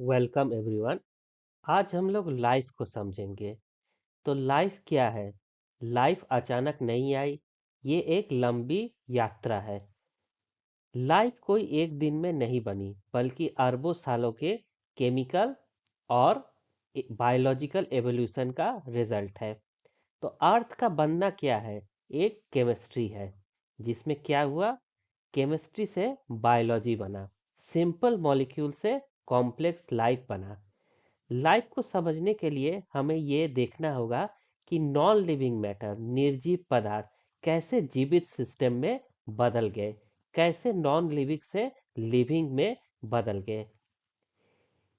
Welcome everyone. आज हम लोग लाइफ को समझेंगे। तो लाइफ क्या है? लाइफ अचानक नहीं आई। ये एक लंबी यात्रा है। लाइफ कोई एक दिन में नहीं बनी, बल्कि अरबों सालों के केमिकल और बायोलॉजिकल एवोल्यूशन का रिजल्ट है। तो अर्थ का बनना क्या है? एक केमिस्ट्री है। जिसमें क्या हुआ? केमिस्ट्री से बायोलॉजी बना। सिंपल मॉलिक्यूल से कॉम्प्लेक्स लाइफ बना। लाइफ को समझने के लिए हमें ये देखना होगा कि नॉन लिविंग मैटर, निर्जीव पदार्थ कैसे जीवित सिस्टम में बदल गए, कैसे नॉन लिविंग से लिविंग में बदल गए।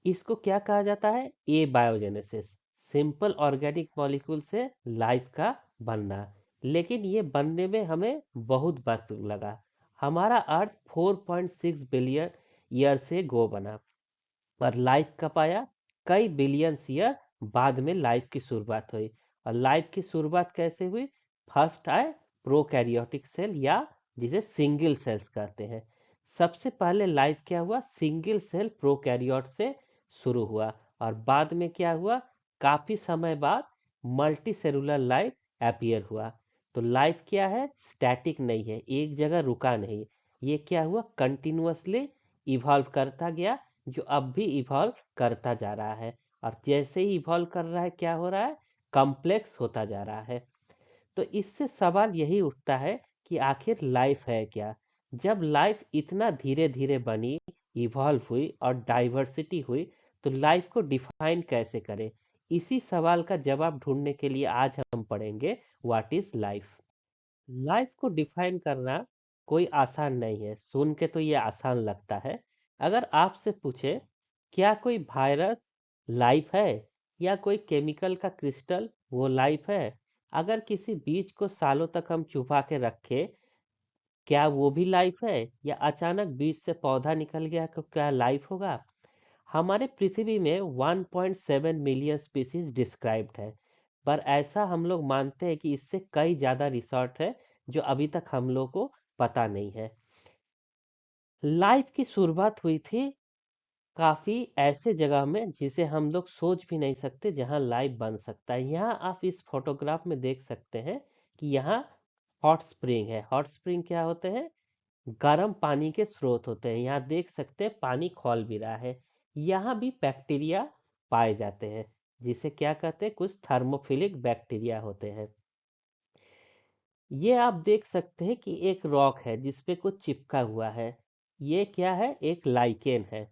इसको क्या कहा जाता है? ए बायोजेनेसिस। सिंपल ऑर्गेनिक मॉलिक्यूल से लाइफ का बनना। लेकिन ये बनने में हमें बहुत वक्त लगा। हमारा अर्थ 4.6 बिलियन ईयर से गो बना, और लाइफ कब आया? कई बिलियन ईयर बाद में लाइफ की शुरुआत हुई। और लाइफ की शुरुआत कैसे हुई? फर्स्ट आए प्रोकैरियोटिक सेल, या जिसे सिंगल सेल्स कहते हैं। सबसे पहले लाइफ क्या हुआ? सिंगल सेल प्रोकैरियोट से शुरू हुआ। और बाद में क्या हुआ? काफी समय बाद मल्टी सेलुलर लाइफ अपीयर हुआ। तो लाइफ क्या है? स्टैटिक नहीं है, एक जगह रुका नहीं। ये क्या हुआ? कंटिन्यूअसली इवॉल्व करता गया, जो अब भी इवॉल्व करता जा रहा है। और जैसे ही इवॉल्व कर रहा है, क्या हो रहा है? कॉम्प्लेक्स होता जा रहा है। तो इससे सवाल यही उठता है कि आखिर लाइफ है क्या? जब लाइफ इतना धीरे धीरे बनी, इवॉल्व हुई और डाइवर्सिटी हुई, तो लाइफ को डिफाइन कैसे करें? इसी सवाल का जवाब ढूंढने के लिए आज हम पढ़ेंगे व्हाट इज लाइफ। लाइफ को डिफाइन करना कोई आसान नहीं है। सुन के तो ये आसान लगता है। अगर आपसे पूछे, क्या कोई वायरस लाइफ है, या कोई केमिकल का क्रिस्टल वो लाइफ है? अगर किसी बीज को सालों तक हम छुपा के रखे, क्या वो भी लाइफ है? या अचानक बीज से पौधा निकल गया तो क्या लाइफ होगा? हमारे पृथ्वी में 1.7 मिलियन स्पीसीज डिस्क्राइब्ड है। पर ऐसा हम लोग मानते हैं कि इससे कई ज्यादा रिसोर्ट है, जो अभी तक हम लोग को पता नहीं है। लाइफ की शुरुआत हुई थी काफी ऐसे जगह में जिसे हम लोग सोच भी नहीं सकते, जहां लाइफ बन सकता है। यहाँ आप इस फोटोग्राफ में देख सकते हैं कि यहाँ हॉट स्प्रिंग है। हॉट स्प्रिंग क्या होते हैं? गर्म पानी के स्रोत होते हैं। यहाँ देख सकते हैं पानी खौल भी रहा है। यहाँ भी बैक्टीरिया पाए जाते हैं, जिसे क्या कहते हैं? कुछ थर्मोफिलिक बैक्टीरिया होते हैं। ये आप देख सकते हैं कि एक रॉक है जिसपे कुछ चिपका हुआ है। ये क्या है? एक लाइकेन है।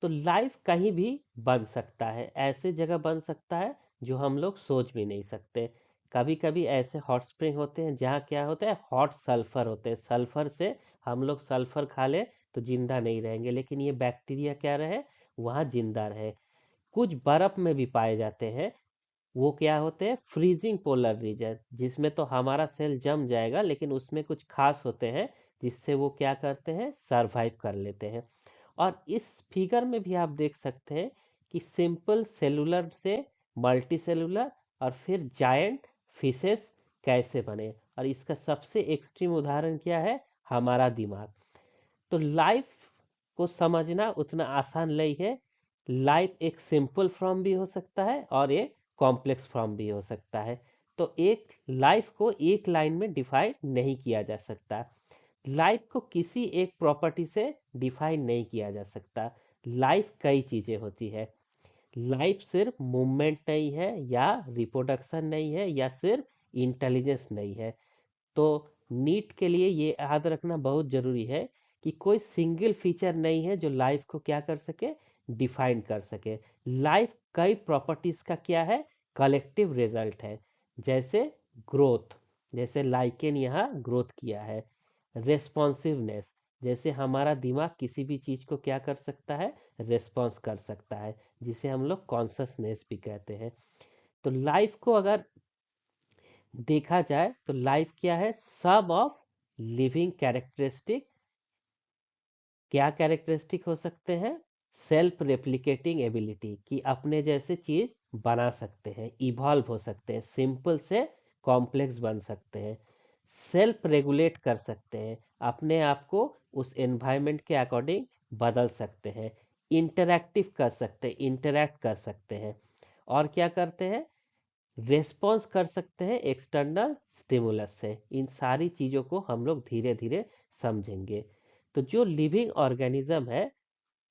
तो लाइफ कहीं भी बन सकता है, ऐसे जगह बन सकता है जो हम लोग सोच भी नहीं सकते। कभी कभी ऐसे हॉट स्प्रिंग होते हैं जहाँ क्या होता है? हॉट सल्फर होते हैं। सल्फर से हम लोग सल्फर खा ले तो जिंदा नहीं रहेंगे, लेकिन ये बैक्टीरिया क्या रहे? वहाँ जिंदा रहे। कुछ बर्फ में भी पाए जाते हैं। वो क्या होते हैं? फ्रीजिंग पोलर रीजन, जिसमें तो हमारा सेल जम जाएगा, लेकिन उसमें कुछ खास होते हैं जिससे वो क्या करते हैं? सरवाइव कर लेते हैं। और इस फिगर में भी आप देख सकते हैं कि सिंपल सेलुलर से मल्टी सेलुलर और फिर जायंट फिशेस कैसे बने। और इसका सबसे एक्सट्रीम उदाहरण क्या है? हमारा दिमाग। तो लाइफ को समझना उतना आसान नहीं है। लाइफ एक सिंपल फॉर्म भी हो सकता है और एक कॉम्प्लेक्स फॉर्म भी हो सकता है। तो एक लाइफ को एक लाइन में डिफाइन नहीं किया जा सकता। लाइफ को किसी एक प्रॉपर्टी से डिफाइन नहीं किया जा सकता। लाइफ कई चीजें होती है। लाइफ सिर्फ मूवमेंट नहीं है, या रिप्रोडक्शन नहीं है, या सिर्फ इंटेलिजेंस नहीं है। तो नीट के लिए ये याद रखना बहुत जरूरी है कि कोई सिंगल फीचर नहीं है जो लाइफ को क्या कर सके? डिफाइन कर सके। लाइफ कई प्रॉपर्टीज का क्या है? कलेक्टिव रिजल्ट है। जैसे ग्रोथ, जैसे लाइकेन यहाँ ग्रोथ किया है। रेस्पॉन्सिवनेस, जैसे हमारा दिमाग किसी भी चीज को क्या कर सकता है? रेस्पॉन्स कर सकता है, जिसे हम लोग कॉन्शसनेस भी कहते हैं। तो लाइफ को अगर देखा जाए तो लाइफ क्या है? सब ऑफ लिविंग कैरेक्टरिस्टिक। क्या कैरेक्टरिस्टिक हो सकते हैं? सेल्फ रेप्लिकेटिंग एबिलिटी, कि अपने जैसे चीज बना सकते हैं, इवॉल्व हो सकते हैं, सिंपल से कॉम्प्लेक्स बन सकते हैं। सेल्फ रेगुलेट कर सकते हैं, अपने आप को उस एनवायरनमेंट के अकॉर्डिंग बदल सकते हैं। इंटरैक्टिव कर सकते हैं, इंटरैक्ट कर सकते हैं, और क्या करते हैं, रेस्पॉन्स कर सकते हैं एक्सटर्नल स्टिमुलस से। इन सारी चीज़ों को हम लोग धीरे धीरे समझेंगे। तो जो लिविंग ऑर्गेनिज्म है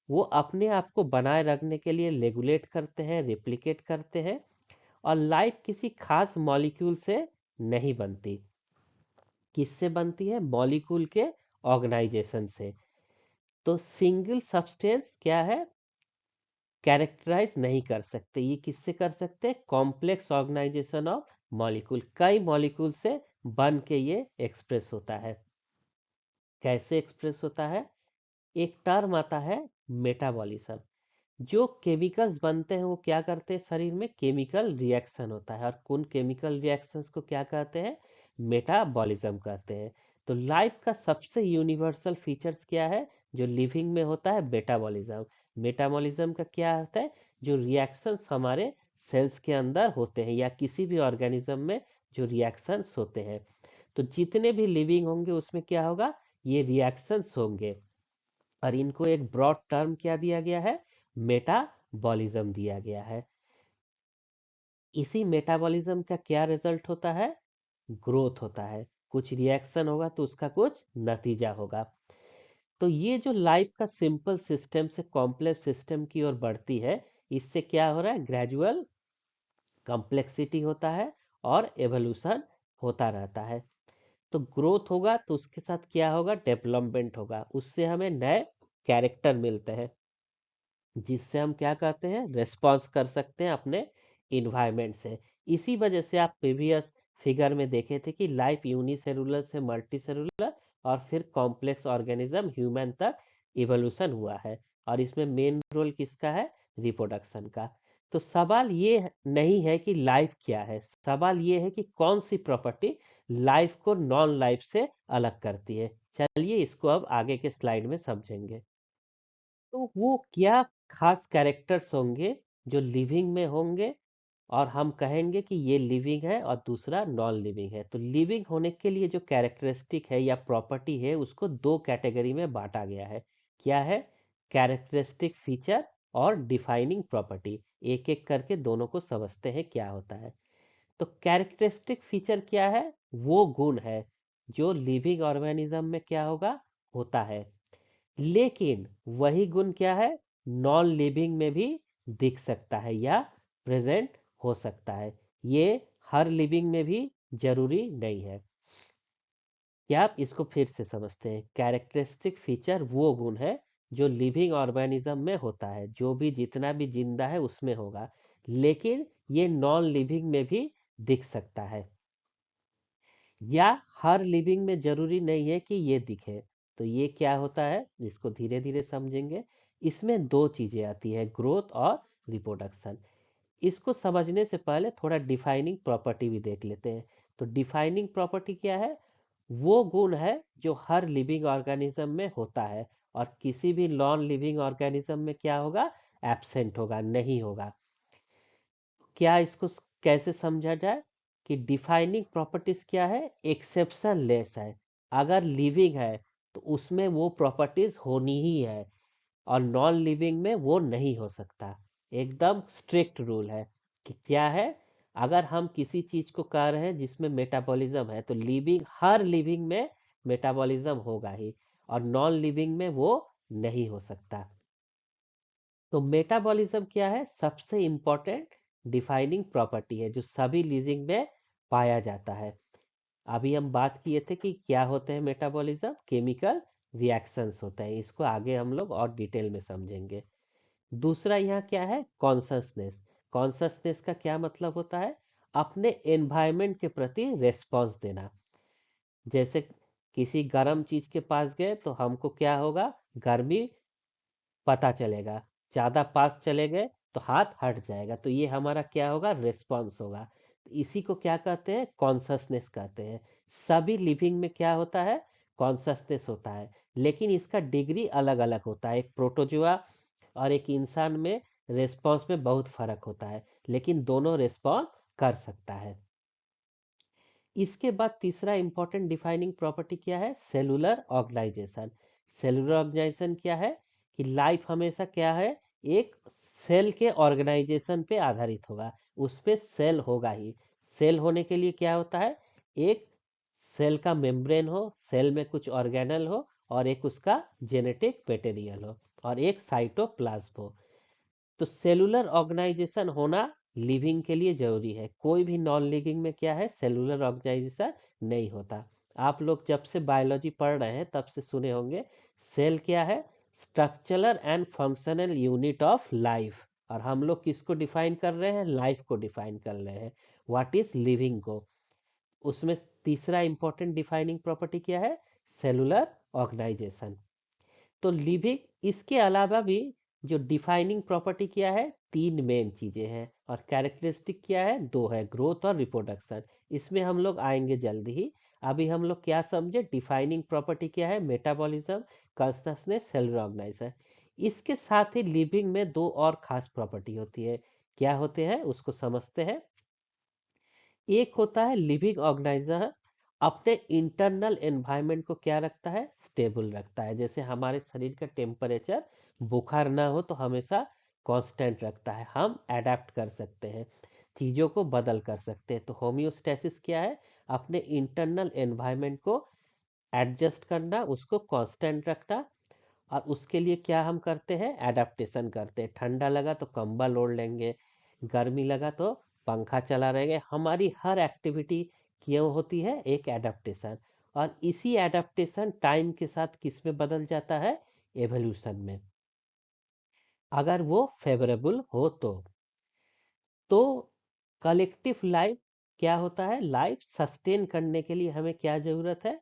वो अपने आप को बनाए रखने के लिए रेगुलेट करते हैं, रिप्लिकेट करते हैं, और लाइफ किसी खास मॉलिक्यूल से नहीं बनती। किससे बनती है? मॉलिक्यूल के ऑर्गेनाइजेशन से। तो सिंगल सब्सटेंस क्या है, कैरेक्टराइज नहीं कर सकते। ये किससे कर सकते हैं? कॉम्प्लेक्स ऑर्गेनाइजेशन ऑफ मॉलिक्यूल, कई मॉलिक्यूल से बन के ये एक्सप्रेस होता है। कैसे एक्सप्रेस होता है? एक टर्म आता है मेटाबॉलिज्म। जो केमिकल्स बनते हैं वो क्या करते हैं, शरीर में केमिकल रिएक्शन होता है, और उन केमिकल रिएक्शंस को क्या कहते हैं? मेटाबॉलिज्म कहते हैं। तो लाइफ का सबसे यूनिवर्सल फीचर्स क्या है जो लिविंग में होता है? मेटाबॉलिज्म। मेटाबॉलिज्म का क्या अर्थ है? जो रिएक्शंस हमारे सेल्स के अंदर होते हैं या किसी भी ऑर्गेनिज्म में जो रिएक्शंस होते हैं, तो जितने भी लिविंग होंगे उसमें क्या होगा? ये रिएक्शंस होंगे, और इनको एक ब्रॉड टर्म क्या दिया गया है? मेटाबॉलिज्म दिया गया है। इसी मेटाबॉलिज्म का क्या रिजल्ट होता है? ग्रोथ होता है। कुछ रिएक्शन होगा तो उसका कुछ नतीजा होगा। तो ये जो लाइफ का सिंपल सिस्टम से कॉम्प्लेक्स सिस्टम की ओर बढ़ती है, इससे क्या हो रहा है? ग्रेजुअल कॉम्प्लेक्सिटी होता है और एवोल्यूशन होता रहता है। तो ग्रोथ होगा तो उसके साथ क्या होगा? डेवलपमेंट होगा। उससे हमें नए कैरेक्टर मिलते हैं, जिससे हम क्या कहते हैं? रेस्पॉन्स कर सकते हैं अपने इन्वायरमेंट से। इसी वजह से आप प्रीवियस फिगर में देखे थे कि लाइफ यूनिसेलुलर से मल्टी सेलुलर और फिर कॉम्प्लेक्स ऑर्गेनिज्म ह्यूमन तक इवोल्यूशन हुआ है, और इसमें मेन रोल किसका है? रिप्रोडक्शन का। तो सवाल ये नहीं है कि लाइफ क्या है, सवाल ये है कि कौन सी प्रॉपर्टी लाइफ को नॉन लाइफ से अलग करती है। चलिए इसको अब आगे के स्लाइड में समझेंगे। तो वो क्या खास कैरेक्टर्स होंगे जो लिविंग में होंगे, और हम कहेंगे कि ये लिविंग है और दूसरा नॉन लिविंग है। तो लिविंग होने के लिए जो कैरेक्टरिस्टिक है या प्रॉपर्टी है उसको दो कैटेगरी में बांटा गया है। क्या है? कैरेक्टरिस्टिक फीचर और डिफाइनिंग प्रॉपर्टी। एक एक करके दोनों को समझते हैं क्या होता है। तो कैरेक्टरिस्टिक फीचर क्या है? वो गुण है जो लिविंग ऑर्गेनिज्म में क्या होगा? होता है। लेकिन वही गुण क्या है? नॉन लिविंग में भी दिख सकता है या प्रेजेंट हो सकता है। ये हर लिविंग में भी जरूरी नहीं है। क्या आप इसको फिर से समझते हैं? कैरेक्टरिस्टिक फीचर वो गुण है जो लिविंग ऑर्गेनिज्म में होता है, जो भी जितना भी जिंदा है उसमें होगा, लेकिन ये नॉन लिविंग में भी दिख सकता है, या हर लिविंग में जरूरी नहीं है कि ये दिखे। तो ये क्या होता है, इसको धीरे धीरे समझेंगे। इसमें दो चीजें आती है, ग्रोथ और रिप्रोडक्शन। इसको समझने से पहले थोड़ा डिफाइनिंग प्रॉपर्टी भी देख लेते हैं। तो डिफाइनिंग प्रॉपर्टी क्या है? वो गुण है जो हर लिविंग ऑर्गेनिज्म में होता है और किसी भी नॉन लिविंग ऑर्गेनिज्म में क्या होगा? एब्सेंट होगा, नहीं होगा। क्या इसको कैसे समझा जाए कि डिफाइनिंग प्रॉपर्टीज क्या है? एक्सेप्शन लेस है। अगर लिविंग है तो उसमें वो प्रॉपर्टीज होनी ही है, और नॉन लिविंग में वो नहीं हो सकता। एकदम स्ट्रिक्ट रूल है कि क्या है, अगर हम किसी चीज को कह रहे हैं जिसमें मेटाबॉलिज्म है तो लिविंग, हर लिविंग में मेटाबॉलिज्म होगा ही, और नॉन लिविंग में वो नहीं हो सकता। तो मेटाबॉलिज्म क्या है? सबसे इंपॉर्टेंट डिफाइनिंग प्रॉपर्टी है जो सभी लिविंग में पाया जाता है। अभी हम बात किए थे कि क्या होते हैं मेटाबॉलिज्म, केमिकल रिएक्शंस होते हैं। इसको आगे हम लोग और डिटेल में समझेंगे। दूसरा यहाँ क्या है? कॉन्शसनेस। कॉन्शसनेस का क्या मतलब होता है? अपने एनवायरनमेंट के प्रति रेस्पॉन्स देना। जैसे किसी गर्म चीज के पास गए तो हमको क्या होगा? गर्मी पता चलेगा। ज्यादा पास चले गए तो हाथ हट जाएगा, तो ये हमारा क्या होगा? रेस्पॉन्स होगा। तो इसी को क्या कहते हैं? कॉन्शसनेस कहते हैं। सभी लिविंग में क्या होता है? कॉन्शसनेस होता है, लेकिन इसका डिग्री अलग अलग होता है। एक प्रोटोजुआ और एक इंसान में रेस्पॉन्स में बहुत फर्क होता है, लेकिन दोनों रेस्पॉन्स कर सकता है। इसके बाद तीसरा इंपॉर्टेंट डिफाइनिंग प्रॉपर्टी क्या है? Cellular organisation. सेलुलर ऑर्गेनाइजेशन क्या है? कि लाइफ हमेशा क्या है, एक सेल के ऑर्गेनाइजेशन पे आधारित होगा, उस पे सेल होगा ही। सेल होने के लिए क्या होता है, एक सेल का मेम्ब्रेन हो, सेल में कुछ ऑर्गेनल हो, और एक उसका जेनेटिक मटेरियल हो, और एक साइटोप्लाज्म हो। तो सेलुलर ऑर्गेनाइजेशन होना लिविंग के लिए जरूरी है। कोई भी नॉन लिविंग में क्या है, सेलुलर ऑर्गेनाइजेशन नहीं होता। आप लोग जब से बायोलॉजी पढ़ रहे हैं तब से सुने होंगे, सेल क्या है, structural and functional unit of life. और हम लोग किसको डिफाइन कर रहे हैं, लाइफ को डिफाइन कर रहे हैं, व्हाट इज लिविंग को। उसमें तीसरा इंपॉर्टेंट डिफाइनिंग प्रॉपर्टी क्या है, सेलुलर ऑर्गेनाइजेशन। तो लिविंग, इसके अलावा भी जो डिफाइनिंग प्रॉपर्टी क्या है, तीन मेन चीजें हैं, और कैरेक्टरिस्टिक क्या है, दो है, ग्रोथ और रिप्रोडक्शन। इसमें हम लोग आएंगे जल्दी ही। अभी हम लोग क्या समझे, डिफाइनिंग प्रॉपर्टी क्या है, मेटाबॉलिज्म, कॉन्शसनेस, सेलुलर ऑर्गेनाइजेशन। इसके साथ ही लिविंग में दो और खास प्रॉपर्टी होती है। क्या होते हैं उसको समझते हैं। एक होता है लिविंग ऑर्गेनाइजर अपने इंटरनल एनवायरनमेंट को क्या रखता है, स्टेबल रखता है। जैसे हमारे शरीर का टेम्परेचर, बुखार ना हो तो हमेशा कांस्टेंट रखता है, हम अडेप्ट कर सकते हैं, चीज़ों को बदल कर सकते हैं। तो होम्योस्टेसिस क्या है, अपने इंटरनल एनवायरनमेंट को एडजस्ट करना, उसको कांस्टेंट रखना। और उसके लिए क्या हम करते हैं, एडाप्टेशन करते हैं। ठंडा लगा तो कंबल ओढ़ लेंगे, गर्मी लगा तो पंखा चला रहेंगे। हमारी हर एक्टिविटी क्यों होती है, एक एडाप्टेशन। और इसी एडाप्टेशन टाइम के साथ किस में बदल जाता है, एवोल्यूशन में, अगर वो फेवरेबल हो तो कलेक्टिव लाइफ क्या होता है, लाइफ सस्टेन करने के लिए हमें क्या जरूरत है,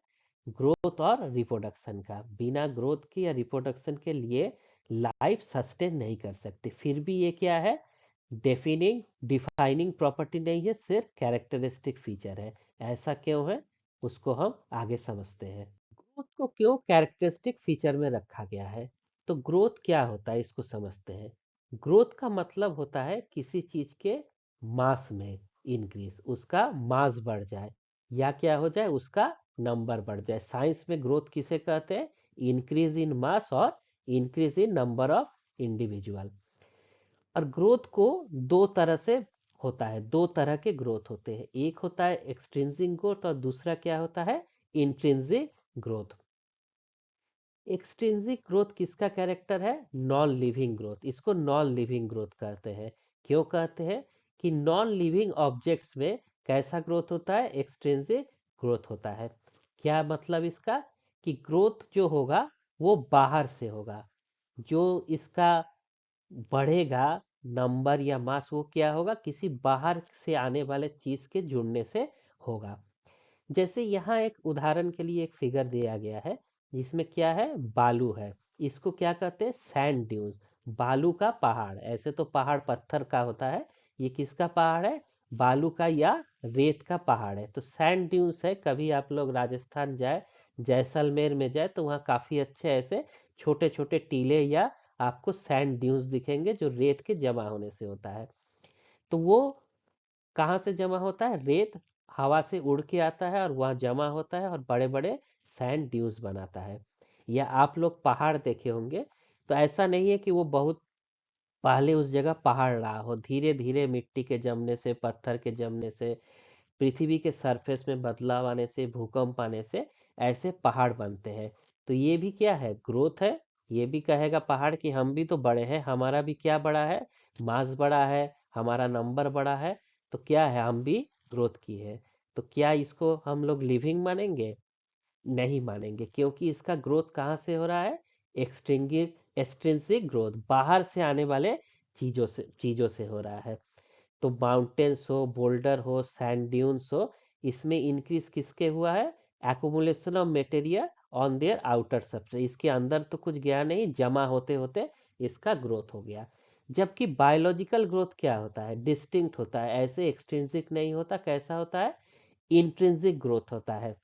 ग्रोथ और रिप्रोडक्शन का। बिना ग्रोथ के या रिप्रोडक्शन के लिए लाइफ सस्टेन नहीं कर सकती। फिर भी ये क्या है, डेफिनिंग डिफाइनिंग प्रॉपर्टी नहीं है, सिर्फ कैरेक्टरिस्टिक फीचर है। ऐसा क्यों है, उसको हम आगे समझते हैं। ग्रोथ को क्यों कैरेक्टरिस्टिक फीचर में रखा गया है, तो ग्रोथ क्या होता है इसको समझते हैं। ग्रोथ का मतलब होता है किसी चीज के मास में इंक्रीज, उसका मास बढ़ जाए, या क्या हो जाए, उसका नंबर बढ़ जाए। साइंस में ग्रोथ किसे कहते हैं, इंक्रीज इन मास और increase in number of individual. और ग्रोथ को दो तरह से होता है, दो तरह के ग्रोथ होते हैं। एक होता है एक्सट्रिंसिक ग्रोथ, और दूसरा क्या होता है, इंट्रिंसिक ग्रोथ। एक्सट्रिंसिक ग्रोथ किसका कैरेक्टर है, नॉन लिविंग ग्रोथ। इसको नॉन लिविंग ग्रोथ कहते हैं। क्यों कहते हैं, कि नॉन लिविंग ऑब्जेक्ट्स में कैसा ग्रोथ होता है, एक्सट्रिंसिक ग्रोथ होता है। क्या मतलब इसका, कि ग्रोथ जो होगा वो बाहर से होगा, जो इसका बढ़ेगा नंबर या मास, वो क्या होगा, किसी बाहर से आने वाले चीज के जुड़ने से होगा। जैसे यहाँ एक उदाहरण के लिए एक फिगर दिया गया है, जिसमें क्या है, बालू है। इसको क्या कहते हैं, सैंड ड्यून्स, बालू का पहाड़। ऐसे तो पहाड़ पत्थर का होता है, ये किसका पहाड़ है, बालू का या रेत का पहाड़ है। तो सैंड ड्यून्स है। कभी आप लोग राजस्थान जाए, जैसलमेर में जाए, तो वहाँ काफी अच्छे ऐसे छोटे छोटे टीले या आपको सैंड ड्यून्स दिखेंगे, जो रेत के जमा होने से होता है। तो वो कहाँ से जमा होता है, रेत हवा से उड़ के आता है और वहाँ जमा होता है और बड़े बड़े सैंड ड्यूज बनाता है। या आप लोग पहाड़ देखे होंगे, तो ऐसा नहीं है कि वो बहुत पहले उस जगह पहाड़ रहा हो, धीरे धीरे मिट्टी के जमने से, पत्थर के जमने से, पृथ्वी के सरफेस में बदलाव आने से, भूकंप आने से ऐसे पहाड़ बनते हैं। तो ये भी क्या है, ग्रोथ है। ये भी कहेगा पहाड़ कि हम भी तो बड़े हैं, हमारा भी क्या बड़ा है, मास बड़ा है, हमारा नंबर बड़ा है। तो क्या है, हम भी ग्रोथ की है। तो क्या इसको हम लोग लिविंग मानेंगे, नहीं मानेंगे, क्योंकि इसका ग्रोथ कहाँ से हो रहा है, एक्सट्रिंगिक एक्सट्रिंसिक ग्रोथ, बाहर से आने वाले चीजों से हो रहा है। तो माउंटेन्स हो, बोल्डर हो, सैंड ड्यून्स हो, इसमें इंक्रीज किसके हुआ है, accumulation of material on their outer surface. इसके अंदर तो कुछ गया नहीं, जमा होते होते इसका ग्रोथ हो गया। जबकि बायोलॉजिकल ग्रोथ क्या होता है, डिस्टिंक्ट होता है, ऐसे एक्सट्रिंसिक नहीं होता। कैसा होता है, इंट्रिंसिक ग्रोथ होता है।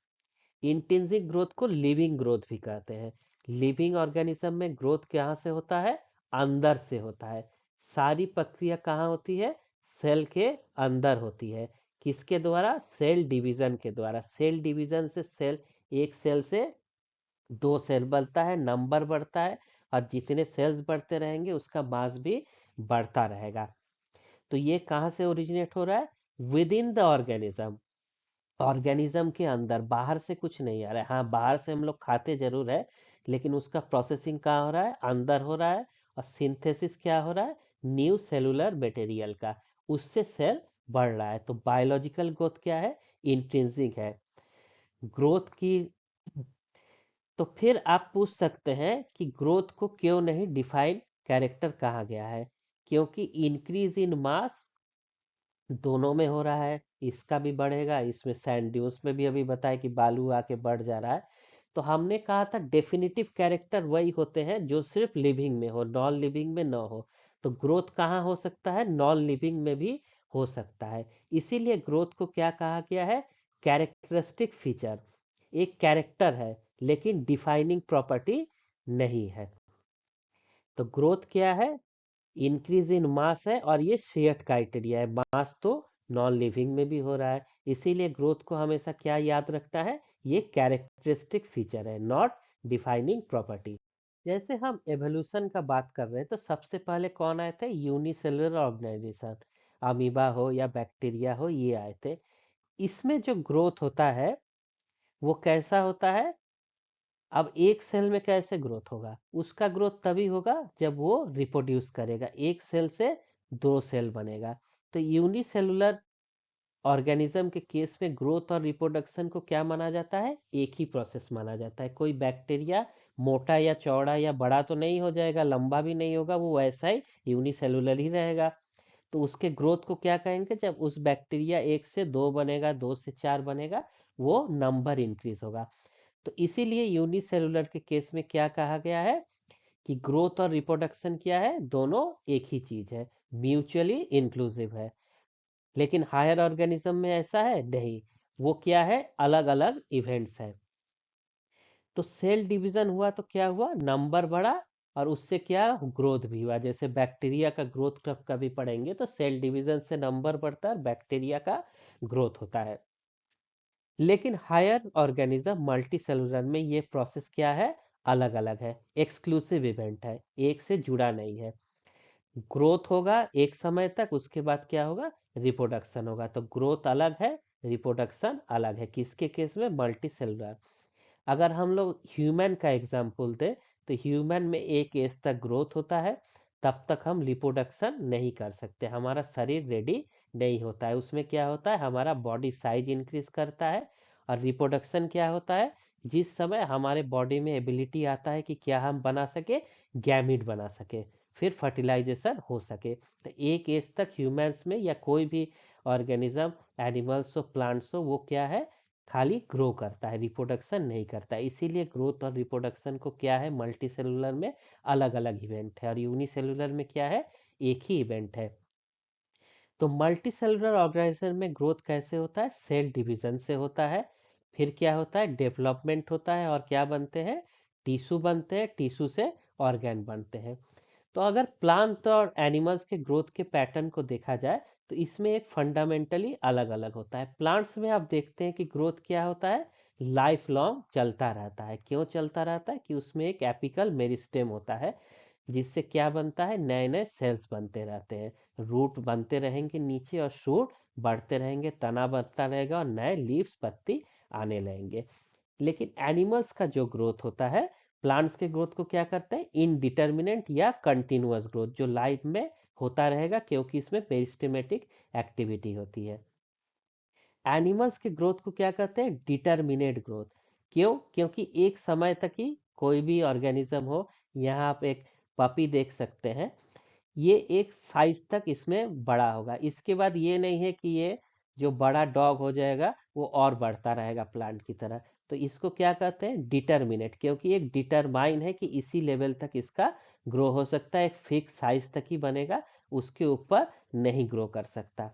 इंट्रिंसिक ग्रोथ को लिविंग ग्रोथ भी कहते हैं। लिविंग ऑर्गेनिज्म में ग्रोथ कहाँ से होता है, अंदर से होता है। सारी प्रक्रिया कहाँ होती है, सेल के अंदर होती है। किसके द्वारा, सेल डिवीजन के द्वारा। सेल डिवीजन से सेल, एक सेल से दो सेल बनता है, नंबर बढ़ता है, और जितने सेल्स बढ़ते रहेंगे उसका मास भी बढ़ता रहेगा। तो ये कहाँ से ओरिजिनेट हो रहा है? With in the organism, organism के अंदर, बाहर से कुछ नहीं आ रहा है। हाँ, बाहर से हम लोग खाते जरूर है, लेकिन उसका प्रोसेसिंग कहाँ हो रहा है? अंदर हो रहा है। और सिंथेसिस क्या हो रहा है? न्यू सेलुलर मटेरियल का, उससे सेल बढ़ रहा है। तो बायोलॉजिकल ग्रोथ क्या है? इंट्रिंसिक है ग्रोथ की। तो फिर आप पूछ सकते हैं कि ग्रोथ को क्यों नहीं डिफाइन कैरेक्टर कहा गया है? क्योंकि इंक्रीज इन मास दोनों में हो रहा है, इसका भी बढ़ेगा, इसमें सैंड ड्यून्स में भी अभी बताया कि बालू आके बढ़ जा रहा है। तो हमने कहा था डेफिनेटिव कैरेक्टर वही होते हैं जो सिर्फ लिविंग में हो, नॉन लिविंग में ना हो। तो ग्रोथ कहाँ हो सकता है? नॉन लिविंग में भी हो सकता है। इसीलिए ग्रोथ को क्या कहा गया है? कैरेक्टरिस्टिक फीचर, एक कैरेक्टर है लेकिन डिफाइनिंग प्रॉपर्टी नहीं है। तो ग्रोथ क्या है? इंक्रीज इन मास है, और ये शेयर्ड क्राइटेरिया है। मास तो नॉन लिविंग में भी हो रहा है, इसीलिए ग्रोथ को हमेशा क्या याद रखता है? ये कैरेक्टरिस्टिक फीचर है, नॉट डिफाइनिंग प्रॉपर्टी। जैसे हम एवोल्यूशन का बात कर रहे हैं, तो सबसे पहले कौन आए थे? यूनिसेलुलर ऑर्गेनाइजेशन, अमीबा हो या बैक्टीरिया हो, ये आए थे। इसमें जो ग्रोथ होता है वो कैसा होता है? अब एक सेल में कैसे ग्रोथ होगा? उसका ग्रोथ तभी होगा जब वो रिप्रोड्यूस करेगा, एक सेल से दो सेल बनेगा। तो यूनिसेलुलर ऑर्गेनिज्म के केस में ग्रोथ और रिप्रोडक्शन को क्या माना जाता है? एक ही प्रोसेस माना जाता है। कोई बैक्टीरिया मोटा या चौड़ा या बड़ा तो नहीं हो जाएगा, लंबा भी नहीं होगा, वो वैसा ही यूनिसेलुलर ही रहेगा। तो उसके ग्रोथ को क्या कहेंगे? जब उस बैक्टीरिया एक से दो बनेगा, दो से चार बनेगा, वो नंबर इंक्रीज होगा। तो इसीलिए यूनिसेलुलर के केस में क्या कहा गया है कि ग्रोथ और रिप्रोडक्शन क्या है? दोनों एक ही चीज है, म्यूचुअली इंक्लूसिव है। लेकिन हायर ऑर्गेनिज्म में ऐसा है नहीं, वो क्या है? अलग अलग इवेंट्स है। तो सेल डिवीजन हुआ तो क्या हुआ? नंबर बढ़ा, और उससे क्या? ग्रोथ भी हुआ। जैसे बैक्टीरिया का ग्रोथ कब कभी पढ़ेंगे, तो सेल डिवीजन से नंबर बढ़ता है, बैक्टीरिया का ग्रोथ होता है। लेकिन हायर ऑर्गेनिज्म मल्टी सेलुलर में ये प्रोसेस क्या है? अलग अलग है, एक्सक्लूसिव इवेंट है, एक से जुड़ा नहीं है। ग्रोथ होगा एक समय तक, उसके बाद क्या होगा? रिप्रोडक्शन होगा। तो ग्रोथ अलग है, रिप्रोडक्शन अलग है, किसके केस में? Multi cellular. अगर हम लोग ह्यूमन का एग्जाम्पल दें, तो ह्यूमन में एक एज तक ग्रोथ होता है, तब तक हम रिप्रोडक्शन नहीं कर सकते, हमारा शरीर रेडी नहीं होता है। उसमें क्या होता है? हमारा बॉडी साइज इंक्रीज करता है। और रिप्रोडक्शन क्या होता है? जिस समय हमारे बॉडी में एबिलिटी आता है कि क्या हम बना सके? गैमिट बना सके, फिर फर्टिलाइजेशन हो सके। तो एक एज तक ह्यूमंस में या कोई भी ऑर्गेनिज्म, एनिमल्स हो प्लांट्स हो, वो क्या है? खाली ग्रो करता है, रिप्रोडक्शन नहीं करता है। इसीलिए ग्रोथ और रिप्रोडक्शन को क्या है? मल्टी सेलुलर में अलग अलग इवेंट है, और यूनिसेलुलर में क्या है? एक ही इवेंट है। तो मल्टी सेलुलर ऑर्गेनाइजेशन में ग्रोथ कैसे होता है? सेल डिवीजन से होता है। फिर क्या होता है? डेवलपमेंट होता है, और क्या बनते हैं? टिश्यू बनते हैं, टिश्यू से ऑर्गेन बनते हैं। तो अगर प्लांट और एनिमल्स के ग्रोथ के पैटर्न को देखा जाए, तो इसमें एक फंडामेंटली अलग अलग होता है। प्लांट्स में आप देखते हैं कि ग्रोथ क्या होता है? लाइफ लॉन्ग चलता रहता है। क्यों चलता रहता है? कि उसमें एक एपिकल मेरिस्टेम होता है, जिससे क्या बनता है? नए नए सेल्स बनते रहते हैं, रूट बनते रहेंगे नीचे, और शूट बढ़ते रहेंगे, तना बढ़ता रहेगा, और नए लीव्स, पत्ती आने लगेंगे। लेकिन एनिमल्स का जो ग्रोथ होता है, प्लांट्स के ग्रोथ को क्या करते हैं? इनडिटर्मिनेट या कंटिन्यूअस ग्रोथ, जो लाइफ में होता रहेगा, क्योंकि इसमें पेरिस्टेमेटिक एक्टिविटी होती है। एनिमल्स के ग्रोथ को क्या कहते हैं? Determinate growth. क्यों? क्योंकि एक समय तक ही कोई भी ऑर्गेनिज्म हो, यहाँ आप एक पपी देख सकते हैं, ये एक साइज तक इसमें बड़ा होगा, इसके बाद ये नहीं है कि ये जो बड़ा डॉग हो जाएगा वो और बढ़ता रहेगा प्लांट की तरह। तो इसको क्या कहते हैं? डिटर्मिनेट, क्योंकि एक डिटरमाइन है कि इसी लेवल तक इसका ग्रो हो सकता है, एक फिक्स साइज तक ही बनेगा, उसके ऊपर नहीं ग्रो कर सकता।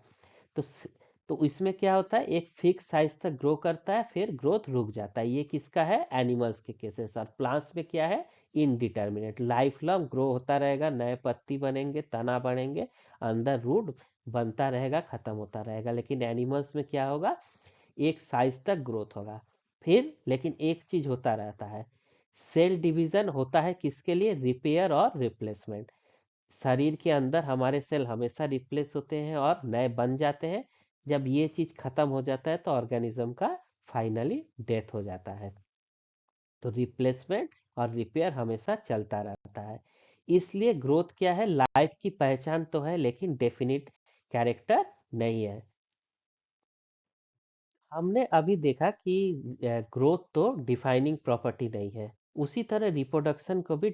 तो तो इसमें क्या होता है? एक फिक्स साइज तक ग्रो करता है, फिर ग्रोथ रुक जाता है। ये किसका है? एनिमल्स के केसेस। और प्लांट्स में क्या है? इनडिटर्मिनेट, लाइफ लॉन्ग ग्रो होता रहेगा, नए पत्ती बनेंगे, तना बढ़ेंगे, अंदर रूट बनता रहेगा, खत्म होता रहेगा। लेकिन एनिमल्स में क्या होगा? एक साइज तक ग्रोथ होगा, फिर लेकिन एक चीज होता रहता है सेल डिवीजन होता है किसके लिए? रिपेयर और रिप्लेसमेंट। शरीर के अंदर हमारे सेल हमेशा रिप्लेस होते हैं और नए बन जाते हैं। जब ये चीज खत्म हो जाता है तो ऑर्गेनिज्म का फाइनली डेथ हो जाता है। तो रिप्लेसमेंट और रिपेयर हमेशा चलता रहता है। इसलिए ग्रोथ क्या है? लाइफ की पहचान तो है लेकिन डेफिनिट कैरेक्टर नहीं है। हमने अभी देखा कि ग्रोथ तो डिफाइनिंग प्रॉपर्टी नहीं है, उसी तरह रिप्रोडक्शन को भी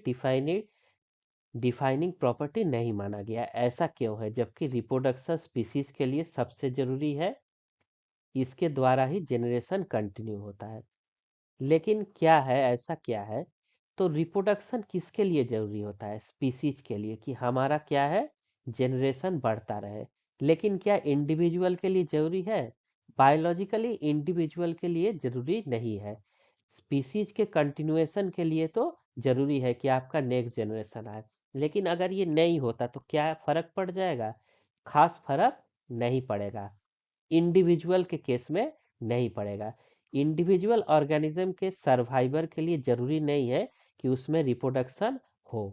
डिफाइनिंग प्रॉपर्टी नहीं माना गया। ऐसा क्यों है? जबकि रिप्रोडक्शन स्पीसीज के लिए सबसे जरूरी है, इसके द्वारा ही जनरेशन कंटिन्यू होता है। लेकिन क्या है, ऐसा क्या है? तो रिप्रोडक्शन किसके लिए जरूरी होता है? स्पीसीज के लिए, कि हमारा क्या है, जनरेशन बढ़ता रहे। लेकिन क्या इंडिविजुअल के लिए जरूरी है? बायोलॉजिकली इंडिविजुअल के लिए जरूरी नहीं है। स्पीसीज के कंटिन्यूएशन के लिए तो जरूरी है कि आपका नेक्स्ट जनरेशन आए। लेकिन अगर ये नहीं होता तो क्या फर्क पड़ जाएगा? खास फर्क नहीं पड़ेगा। इंडिविजुअल के केस में नहीं पड़ेगा। इंडिविजुअल ऑर्गेनिज्म के सर्वाइवर के लिए जरूरी नहीं है कि उसमें रिप्रोडक्शन हो।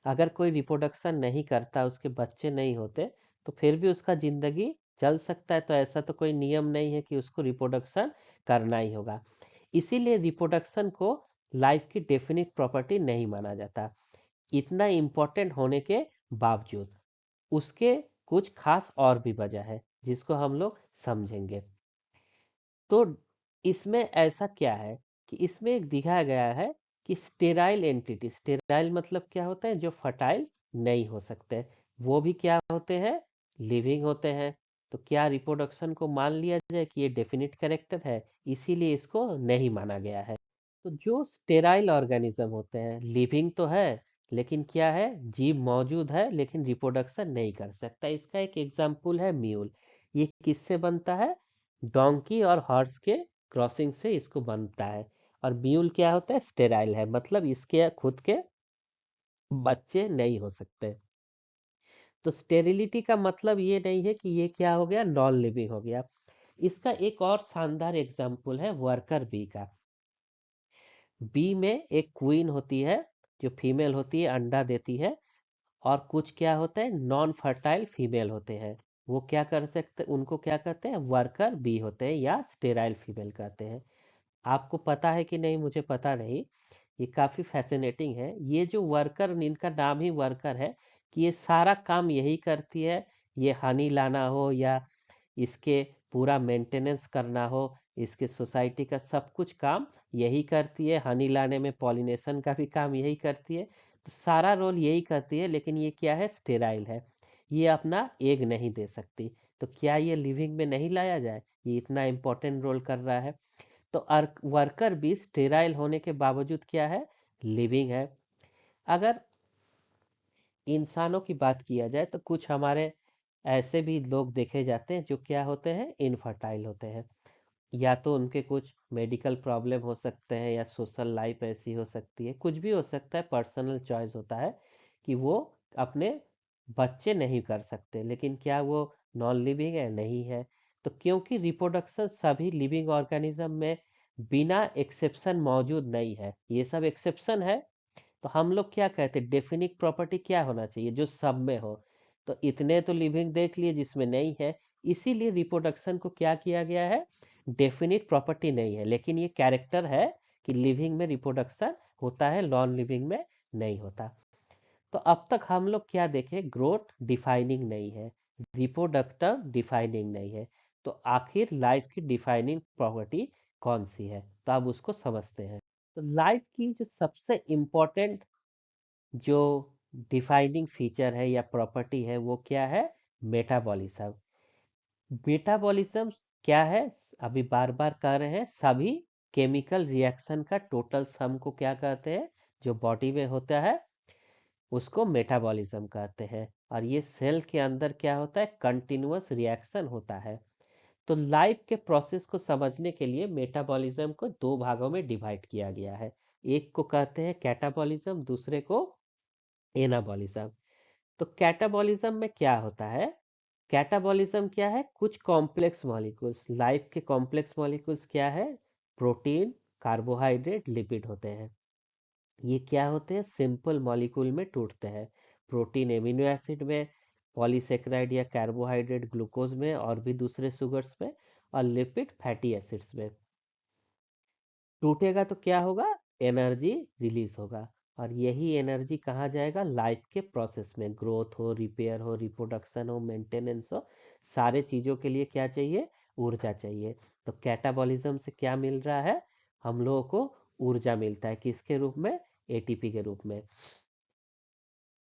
अगर कोई रिप्रोडक्शन नहीं करता, उसके बच्चे नहीं होते, तो फिर भी उसका जिंदगी चल सकता है। तो ऐसा तो कोई नियम नहीं है कि उसको रिप्रोडक्शन करना ही होगा। इसीलिए रिप्रोडक्शन को लाइफ की डेफिनिट प्रॉपर्टी नहीं माना जाता। इतना इम्पोर्टेंट होने के बावजूद उसके कुछ खास और भी वजह है जिसको हम लोग समझेंगे। तो इसमें ऐसा क्या है कि इसमें एक दिखाया गया है कि स्टेराइल एंटिटी, स्टेराइल मतलब क्या होता है? जो फर्टाइल नहीं हो सकते, वो भी क्या होते हैं? लिविंग होते हैं। तो क्या रिप्रोडक्शन को मान लिया जाए कि ये डेफिनिट कैरेक्टर है? इसीलिए इसको नहीं माना गया है। तो जो स्टेराइल ऑर्गेनिज्म होते हैं, लिविंग तो है लेकिन क्या है, जीव मौजूद है लेकिन रिप्रोडक्शन नहीं कर सकता। इसका एक एग्जाम्पल है म्यूल। ये किससे बनता है? डोंकी और हॉर्स के क्रॉसिंग से इसको बनता है। और म्यूल क्या होता है? स्टेराइल है, मतलब इसके खुद के बच्चे नहीं हो सकते। तो स्टेरिलिटी का मतलब ये नहीं है कि ये क्या हो गया, नॉन लिविंग हो गया। इसका एक और शानदार एग्जाम्पल है वर्कर बी का। बी में एक क्वीन होती है, जो फीमेल होती है, अंडा देती है। और कुछ क्या होते हैं, नॉन फर्टाइल फीमेल होते हैं। वो क्या कर सकते, उनको क्या कहते हैं? वर्कर बी होते हैं या स्टेराइल फीमेल कहते हैं। आपको पता है कि नहीं मुझे पता नहीं। ये काफी फैसिनेटिंग है। ये जो वर्कर, इनका नाम ही वर्कर है, कि ये सारा काम यही करती है। ये हनी लाना हो या इसके पूरा मेंटेनेंस करना हो, इसके सोसाइटी का सब कुछ काम यही करती है। हनी लाने में पॉलिनेशन का भी काम यही करती है। तो सारा रोल यही करती है, लेकिन ये क्या है? स्टेराइल है। ये अपना एग नहीं दे सकती। तो क्या ये लिविंग में नहीं लाया जाए? ये इतना इंपॉर्टेंट रोल कर रहा है। तो वर्कर भी स्टेराइल होने के बावजूद क्या है? लिविंग है। अगर इंसानों की बात किया जाए तो कुछ हमारे ऐसे भी लोग देखे जाते हैं जो क्या होते हैं? इनफर्टाइल होते हैं। या तो उनके कुछ मेडिकल प्रॉब्लम हो सकते हैं, या सोशल लाइफ ऐसी हो सकती है, कुछ भी हो सकता है, पर्सनल चॉइस होता है कि वो अपने बच्चे नहीं कर सकते। लेकिन क्या वो नॉन लिविंग है? नहीं है। तो क्योंकि रिप्रोडक्शन सभी लिविंग ऑर्गेनिज्म में बिना एक्सेप्शन मौजूद नहीं है, ये सब एक्सेप्शन है। तो हम लोग क्या कहते हैं, डेफिनिट प्रॉपर्टी क्या होना चाहिए? जो सब में हो। तो इतने तो लिविंग देख लिए जिसमें नहीं है। इसीलिए रिप्रोडक्शन को क्या किया गया है? डेफिनिट प्रॉपर्टी नहीं है, लेकिन ये कैरेक्टर है कि लिविंग में रिप्रोडक्शन होता है, नॉन लिविंग में नहीं होता। तो अब तक हम लोग क्या देखे? ग्रोथ डिफाइनिंग नहीं है, रिप्रोडक्टर डिफाइनिंग नहीं है। तो आखिर लाइफ की डिफाइनिंग प्रॉपर्टी कौन सी है? तो अब उसको समझते हैं। तो लाइफ की जो सबसे इम्पोर्टेंट जो डिफाइनिंग फीचर है या प्रॉपर्टी है, वो क्या है? मेटाबॉलिज्म। मेटाबॉलिज्म क्या है? अभी बार बार कह रहे हैं, सभी केमिकल रिएक्शन का टोटल सम को क्या कहते हैं? जो बॉडी में होता है उसको मेटाबॉलिज्म कहते हैं। और ये सेल के अंदर क्या होता है? कंटिन्यूअस रिएक्शन होता है। तो लाइफ के प्रोसेस को समझने के लिए मेटाबॉलिज्म को दो भागों में डिवाइड किया गया है। एक को कहते हैं कैटाबॉलिज्म, दूसरे को एनाबॉलिज्म। तो कैटाबॉलिज्म में क्या होता है? कैटाबॉलिज्म क्या है? कुछ कॉम्प्लेक्स मॉलिक्यूल्स, लाइफ के कॉम्प्लेक्स मॉलिक्यूल्स क्या है? प्रोटीन, कार्बोहाइड्रेट, लिपिड होते हैं। ये क्या होते हैं? सिंपल मॉलिक्यूल में टूटते हैं। प्रोटीन एमिनो एसिड में, पॉलीसेकेराइड या कार्बोहाइड्रेट ग्लूकोज में और भी दूसरे शुगर्स में, और लिपिड फैटी एसिड्स में। टूटेगा तो क्या होगा? एनर्जी रिलीज होगा। और यही एनर्जी कहाँ जाएगा? लाइफ के प्रोसेस में। ग्रोथ हो, रिपेयर हो, रिप्रोडक्शन हो, मेंटेनेंस हो, सारे चीजों के लिए क्या चाहिए? ऊर्जा चाहिए। तो कैटाबॉलिज्म से क्या मिल रहा है? हम लोगों को ऊर्जा मिलता है। किसके रूप में? एटीपी के रूप में।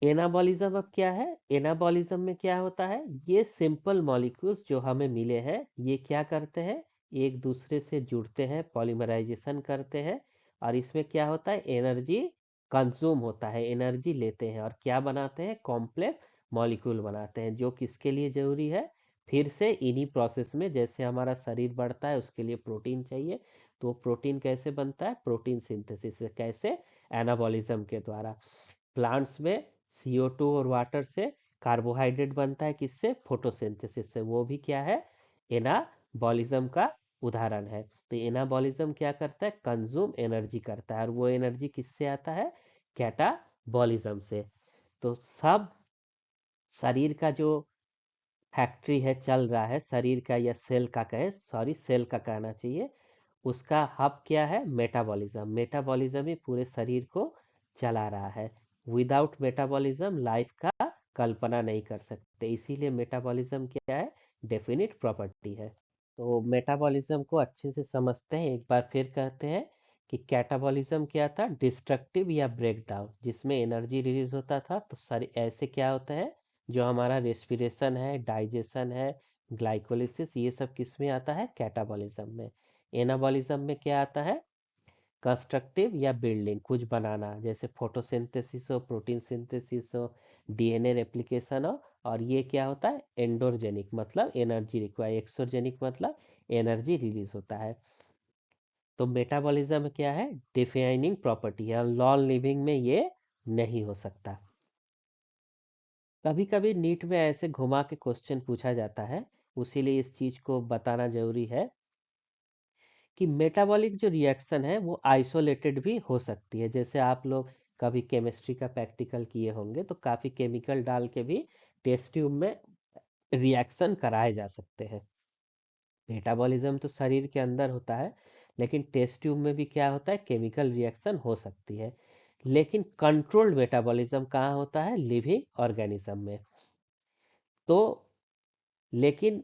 एनाबॉलिज्म अब क्या है? एनाबॉलिज्म में क्या होता है? ये सिंपल मॉलिक्यूल्स जो हमें मिले हैं, ये क्या करते हैं? एक दूसरे से जुड़ते हैं, पॉलीमराइजेशन करते हैं, और इसमें क्या होता है? एनर्जी कंज्यूम होता है, एनर्जी लेते हैं, और क्या बनाते हैं? कॉम्प्लेक्स मॉलिक्यूल बनाते हैं। जो किसके लिए जरूरी है? फिर से इन्हीं प्रोसेस में, जैसे हमारा शरीर बढ़ता है उसके लिए प्रोटीन चाहिए, तो प्रोटीन कैसे बनता है? प्रोटीन सिंथेसिस से। कैसे? एनाबॉलिज्म के द्वारा। प्लांट्स में CO2 और वाटर से कार्बोहाइड्रेट बनता है। किससे? फोटोसिंथेसिस से। वो भी क्या है? एनाबॉलिज्म का उदाहरण है। तो एनाबॉलिज्म क्या करता है? कंज्यूम एनर्जी करता है, और वो एनर्जी किससे आता है? कैटाबॉलिज्म से। तो सब शरीर का जो फैक्ट्री है, चल रहा है शरीर का, या सेल का कहे, सॉरी सेल का कहना चाहिए, उसका हब क्या है? मेटाबॉलिज्म। मेटाबॉलिज्म ही पूरे शरीर को चला रहा है। विदाउट मेटाबॉलिज्म लाइफ का कल्पना नहीं कर सकते। इसीलिए मेटाबॉलिज्म क्या है? डेफिनिट प्रॉपर्टी है। तो मेटाबॉलिज्म को अच्छे से समझते हैं। एक बार फिर कहते हैं कि कैटाबॉलिज्म क्या था? डिस्ट्रक्टिव या ब्रेकडाउन, जिसमें एनर्जी रिलीज होता था। तो सारे ऐसे क्या होता है? जो हमारा रेस्पिरेशन है, डाइजेशन है, ग्लाइकोलिसिस, ये सब किस में आता है? कैटाबॉलिज्म में। एनाबॉलिज्म में क्या आता है? कंस्ट्रक्टिव या बिल्डिंग, कुछ बनाना, जैसे फोटोसिंथेसिस हो, प्रोटीन सिंथेसिस हो, डीएनए रेप्लिकेशन हो। और ये क्या होता है? एंडोर्जेनिक मतलब एनर्जी रिक्वायर, एक्सोर्जेनिक मतलब एनर्जी रिलीज होता है। तो मेटाबॉलिज्म क्या है? डिफाइनिंग प्रॉपर्टी है, नॉन लिविंग में ये नहीं हो सकता। कभी कभी नीट में ऐसे घुमा के क्वेश्चन पूछा जाता है, उसीलिए इस चीज को बताना जरूरी है कि मेटाबॉलिक जो रिएक्शन है वो आइसोलेटेड भी हो सकती है। जैसे आप लोग कभी केमिस्ट्री का प्रैक्टिकल किए होंगे, तो काफी केमिकल डाल के भी टेस्ट ट्यूब में रिएक्शन कराए जा सकते हैं। मेटाबॉलिज्म तो शरीर के अंदर होता है, लेकिन टेस्ट ट्यूब में भी क्या होता है? केमिकल रिएक्शन हो सकती है। लेकिन कंट्रोल्ड मेटाबॉलिज्म कहाँ होता है? लिविंग ऑर्गेनिज्म में। तो लेकिन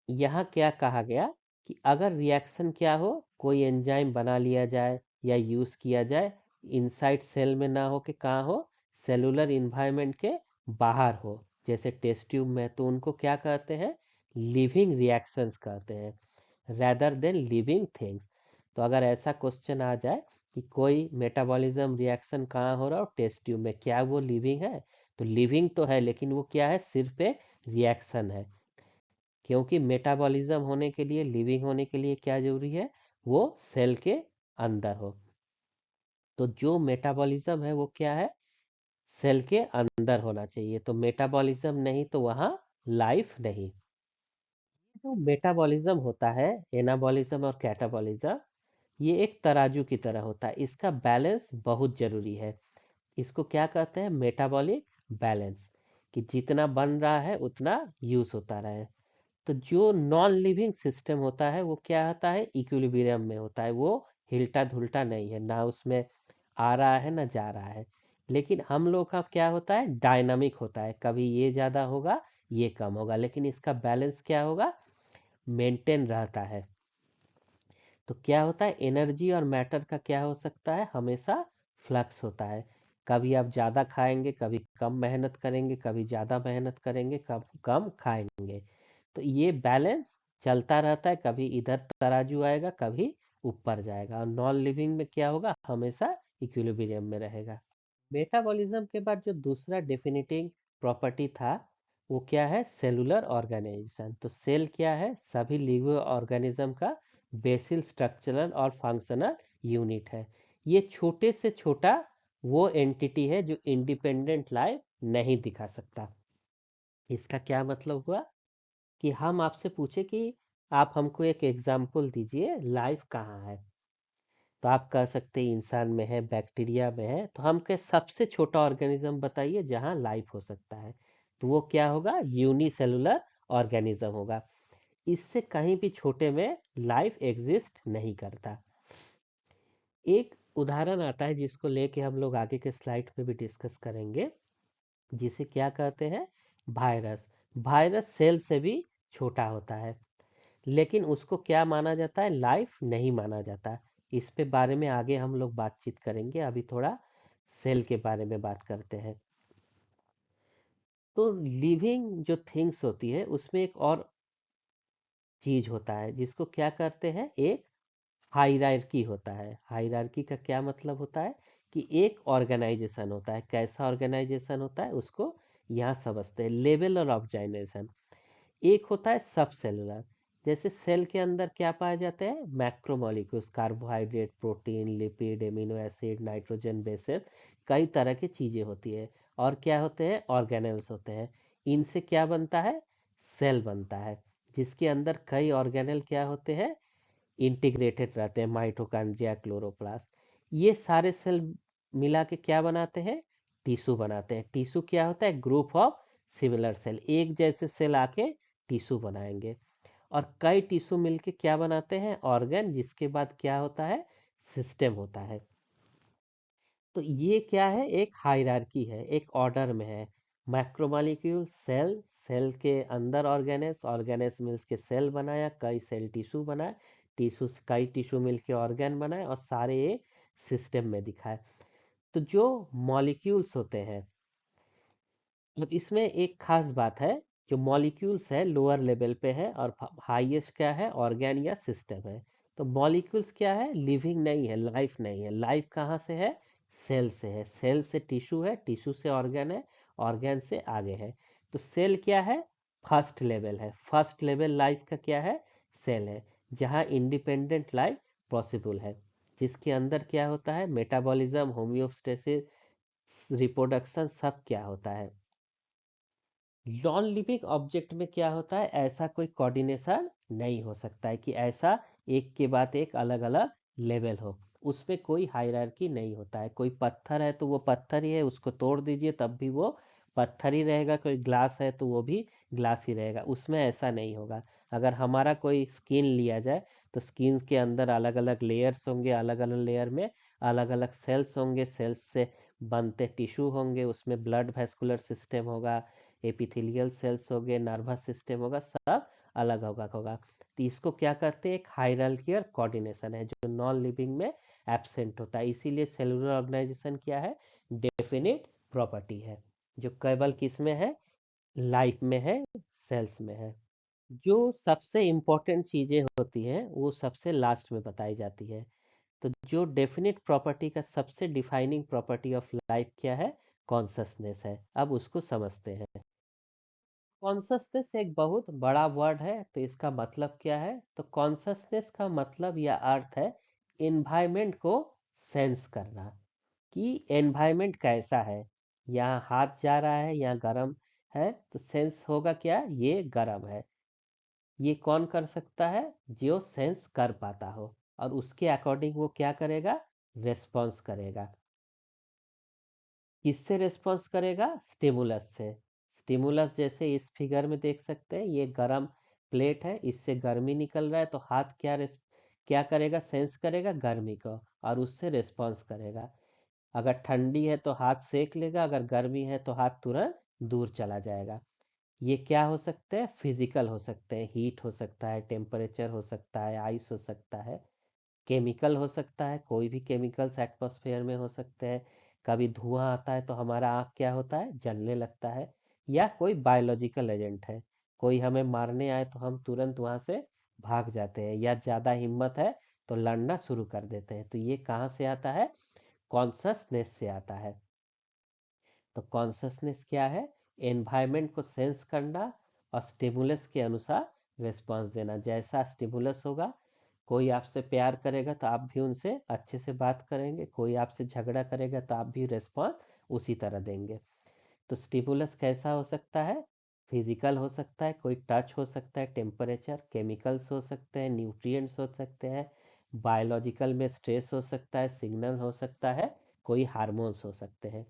यहाँ क्या कहा गया कि अगर रिएक्शन क्या हो, कोई एंजाइम बना लिया जाए या यूज किया जाए, इनसाइड सेल में ना हो, कि कहाँ हो? सेलुलर इन्वायरमेंट के बाहर हो, जैसे टेस्ट ट्यूब में, तो उनको क्या कहते हैं? लिविंग रिएक्शंस कहते हैं, रेदर देन लिविंग थिंग्स। तो अगर ऐसा क्वेश्चन आ जाए कि कोई मेटाबॉलिज्म रिएक्शन कहाँ हो रहा हो? टेस्ट ट्यूब में, क्या वो लिविंग है? तो लिविंग तो है, लेकिन वो क्या है? सिर्फ एक रिएक्शन है। क्योंकि मेटाबॉलिज्म होने के लिए, लिविंग होने के लिए क्या जरूरी है? वो सेल के अंदर हो। तो जो मेटाबॉलिज्म है वो क्या है? सेल के अंदर होना चाहिए। तो मेटाबॉलिज्म नहीं तो वहाँ लाइफ नहीं। जो मेटाबॉलिज्म होता है, एनाबॉलिज्म और कैटाबॉलिज्म, ये एक तराजू की तरह होता है। इसका बैलेंस बहुत जरूरी है। इसको क्या कहते हैं? मेटाबॉलिक बैलेंस, कि जितना बन रहा है उतना यूज होता रहे। तो जो नॉन लिविंग सिस्टम होता है वो क्या होता है? इक्विलिब्रियम में होता है। वो हिलता धुलता नहीं है, ना उसमें आ रहा है ना जा रहा है। लेकिन हम लोग का क्या होता है? डायनामिक होता है, कभी ये ज्यादा होगा, ये कम होगा, लेकिन इसका बैलेंस क्या होगा? मेंटेन रहता है। तो क्या होता है? एनर्जी और मैटर का क्या हो सकता है? हमेशा फ्लक्स होता है। कभी आप ज़्यादा खाएंगे, कभी कम मेहनत करेंगे, कभी ज़्यादा मेहनत करेंगे, कब कम खाएंगे। तो ये बैलेंस चलता रहता है। कभी इधर तराजू आएगा, कभी ऊपर जाएगा। और नॉन लिविंग में क्या होगा? हमेशा इक्विलिब्रियम में रहेगा। मेटाबॉलिज्म के बाद जो दूसरा डेफिनेटिंग प्रॉपर्टी था, वो क्या है? Cellular organisation. तो सेल क्या है? सभी लिविंग ऑर्गेनिज्म का बेसिल स्ट्रक्चरल और फंक्शनल यूनिट है। ये छोटे से छोटा वो एंटिटी है जो इंडिपेंडेंट लाइफ नहीं दिखा सकता। इसका क्या मतलब हुआ? कि हम आपसे पूछे कि आप हमको एक एग्जाम्पल दीजिए, लाइफ कहाँ है? तो आप कह सकते हैं इंसान में है, बैक्टीरिया में है। तो हम के सबसे छोटा ऑर्गेनिज्म बताइए जहां लाइफ हो सकता है, तो वो क्या होगा? यूनिसेलुलर ऑर्गेनिज्म होगा। इससे कहीं भी छोटे में लाइफ एग्जिस्ट नहीं करता। एक उदाहरण आता है जिसको लेके हम लोग आगे के स्लाइड पे भी डिस्कस करेंगे, जिसे क्या कहते हैं? वायरस। वायरस सेल से भी छोटा होता है, लेकिन उसको क्या माना जाता है? लाइफ नहीं माना जाता। इस पे बारे में आगे हम लोग बातचीत करेंगे, अभी थोड़ा सेल के बारे में बात करते हैं। तो लिविंग जो थिंग्स होती है उसमें एक और चीज होता है जिसको क्या करते हैं? एक हायरार्की होता है। हायरार्की का क्या मतलब होता है? कि एक ऑर्गेनाइजेशन होता है। कैसा ऑर्गेनाइजेशन होता है उसको यहाँ समझते हैं। लेवल और ऑर्गेनाइजेशन। एक होता है सब सेलुलर। जैसे सेल के अंदर क्या पाए जाते हैं? Macromolecules, carbohydrate, protein, lipid, amino acid, nitrogen bases, कई तरह की चीजें होती है। और क्या होते हैं? ऑर्गेनेल्स होते हैं। इनसे क्या बनता है? सेल बनता है, जिसके अंदर कई ऑर्गेनेल क्या होते हैं? इंटीग्रेटेड रहते हैं। माइटोकॉन्ड्रिया, क्लोरोप्लास्ट, ये सारे सेल मिला के क्या बनाते हैं? टिश्यू बनाते हैं। टिश्यू क्या होता है? ग्रुप ऑफ सिमिलर सेल, एक जैसे सेल आके टिश्यू बनाएंगे। और कई टिश्यू मिलके क्या बनाते हैं? ऑर्गन, जिसके बाद क्या होता है? सिस्टम होता है। तो ये क्या है? एक हायरार्की है, एक ऑर्डर में है। मैक्रोमोलिक्यूल, सेल, सेल के अंदर ऑर्गेनेस, ऑर्गेनेस मिल्स के सेल बनाया, कई सेल टिश्यू बनाए, टिश्यू से कई टिश्यू मिलके ऑर्गन बनाए, और सारे एक सिस्टम में दिखाए। तो जो मॉलिक्यूल्स होते हैं, मतलब इसमें एक खास बात है, जो मॉलिक्यूल्स है लोअर लेवल पे है, और हाईएस्ट क्या है? ऑर्गेन या सिस्टम है। तो मॉलिक्यूल्स क्या है? लिविंग नहीं है, लाइफ नहीं है। लाइफ कहाँ से है? सेल से है। सेल से टिश्यू है, टिश्यू से ऑर्गन है, ऑर्गन से आगे है। तो सेल क्या है? फर्स्ट लेवल है। फर्स्ट लेवल लाइफ का क्या है? सेल है, जहाँ इंडिपेंडेंट लाइफ पॉसिबल है, जिसके अंदर क्या होता है? मेटाबॉलिज्म, होम्योस्टेसिस, रिप्रोडक्शन, सब क्या होता है। नॉन लिविंग ऑब्जेक्ट में क्या होता है? ऐसा कोई कोऑर्डिनेशन नहीं हो सकता है कि ऐसा एक के बाद एक अलग अलग लेवल हो। उसमें कोई हायरार्की नहीं होता है। कोई पत्थर है तो वो पत्थर ही है, उसको तोड़ दीजिए तब भी वो पत्थर ही रहेगा। कोई ग्लास है तो वो भी ग्लास ही रहेगा। उसमें ऐसा नहीं होगा। अगर हमारा कोई स्किन लिया जाए तो स्किन के अंदर अलग अलग लेयर्स होंगे, अलग अलग लेयर में अलग अलग सेल्स होंगे, सेल्स से बनते टिश्यू होंगे, उसमें ब्लड वेस्कुलर सिस्टम होगा, एपिथेलियल सेल्स हो गए, नर्वस सिस्टम होगा, सब अलग होगा। तो इसको क्या करते हैं? एक हायरार्की और कोऑर्डिनेशन है जो नॉन लिविंग में एब्सेंट होता है। इसीलिए सेलुलर ऑर्गेनाइजेशन क्या है? डेफिनिट प्रॉपर्टी है, जो केवल किस में है? लाइफ में है, सेल्स में है। जो सबसे इम्पोर्टेंट चीजें होती हैं वो सबसे लास्ट में बताई जाती है। तो जो डेफिनिट प्रॉपर्टी का सबसे डिफाइनिंग प्रॉपर्टी ऑफ लाइफ क्या है? कॉन्शसनेस है। अब उसको समझते हैं। कॉन्शसनेस एक बहुत बड़ा वर्ड है, तो इसका मतलब क्या है? तो कॉन्शसनेस का मतलब या अर्थ है एनवायरमेंट को सेंस करना, कि एनवायरमेंट कैसा है। यहाँ हाथ जा रहा है, यहाँ गर्म है, तो सेंस होगा क्या? ये गर्म है। ये कौन कर सकता है? जो सेंस कर पाता हो, और उसके अकॉर्डिंग वो क्या करेगा? रेस्पॉन्स करेगा। किससे रेस्पॉन्स करेगा? स्टिमुलस से। स्टिमुलस जैसे इस फिगर में देख सकते हैं, ये गर्म प्लेट है, इससे गर्मी निकल रहा है, तो हाथ क्या करेगा? सेंस करेगा गर्मी को, और उससे रेस्पॉन्स करेगा। अगर ठंडी है तो हाथ सेक लेगा, अगर गर्मी है तो हाथ तुरंत दूर चला जाएगा। ये क्या हो सकते हैं? फिजिकल हो सकते हैं, हीट हो सकता है, टेम्परेचर हो सकता है, आइस हो सकता है, केमिकल हो सकता है, कोई भी केमिकल्स एटमॉस्फेयर में हो सकते हैं। कभी धुआं आता है तो हमारा आँख क्या होता है? जलने लगता है। या कोई बायोलॉजिकल एजेंट है, कोई हमें मारने आए तो हम तुरंत वहां से भाग जाते हैं, या ज्यादा हिम्मत है तो लड़ना शुरू कर देते हैं। तो ये कहाँ से आता है? कॉन्शसनेस से आता है। तो कॉन्शसनेस क्या है? एनवायरनमेंट को सेंस करना, और स्टिमुलस के अनुसार रिस्पॉन्स देना। जैसा स्टिमुलस होगा, कोई आपसे प्यार करेगा तो आप भी उनसे अच्छे से बात करेंगे, कोई आपसे झगड़ा करेगा तो आप भी रिस्पॉन्स उसी तरह देंगे। तो स्टिमुलस कैसा हो सकता है? फिजिकल हो सकता है, कोई टच हो सकता है, टेम्परेचर, केमिकल्स हो सकते हैं, न्यूट्रिएंट्स हो सकते हैं, बायोलॉजिकल में स्ट्रेस हो सकता है, सिग्नल हो सकता है, कोई हार्मोन्स हो सकते हैं।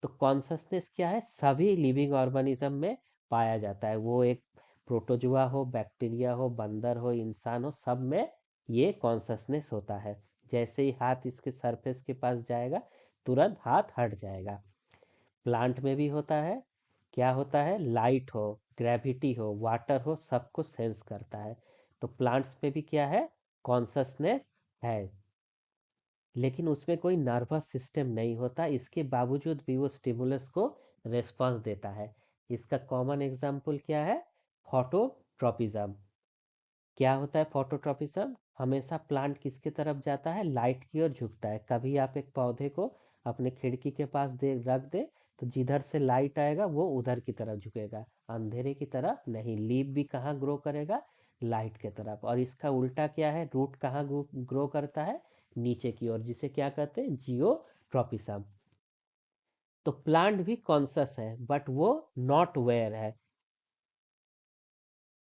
तो कॉन्शसनेस क्या है, सभी लिविंग ऑर्गेनिज्म में पाया जाता है। वो एक प्रोटोजुआ हो, बैक्टीरिया हो, बंदर हो, इंसान हो, सब में ये कॉन्शसनेस होता है। जैसे ही हाथ इसके सरफेस के पास जाएगा, तुरंत हाथ हट जाएगा। प्लांट में भी होता है। क्या होता है, लाइट हो, ग्रेविटी हो, वाटर हो, सबको सेंस करता है। तो प्लांट्स में भी क्या है, कॉन्शसनेस है। लेकिन उसमें कोई नर्वस सिस्टम नहीं होता, इसके बावजूद भी वो स्टिमुलस को रेस्पॉन्स देता है। इसका कॉमन एग्जाम्पल क्या है, फोटोट्रॉपिज्म। क्या होता है फोटोट्रॉपिज्म, हमेशा प्लांट किसके तरफ जाता है, लाइट की ओर झुकता है। कभी आप एक पौधे को अपने खिड़की के पास दे रख दे, तो जिधर से लाइट आएगा वो उधर की तरफ झुकेगा, अंधेरे की तरफ नहीं। लीफ भी कहाँ ग्रो करेगा, लाइट के तरफ। और इसका उल्टा क्या है, रूट कहाँ ग्रो करता है, नीचे की ओर, जिसे क्या कहते हैं, जियोट्रॉपिज्म। तो प्लांट भी कॉन्शस है, बट वो नॉट वेयर है।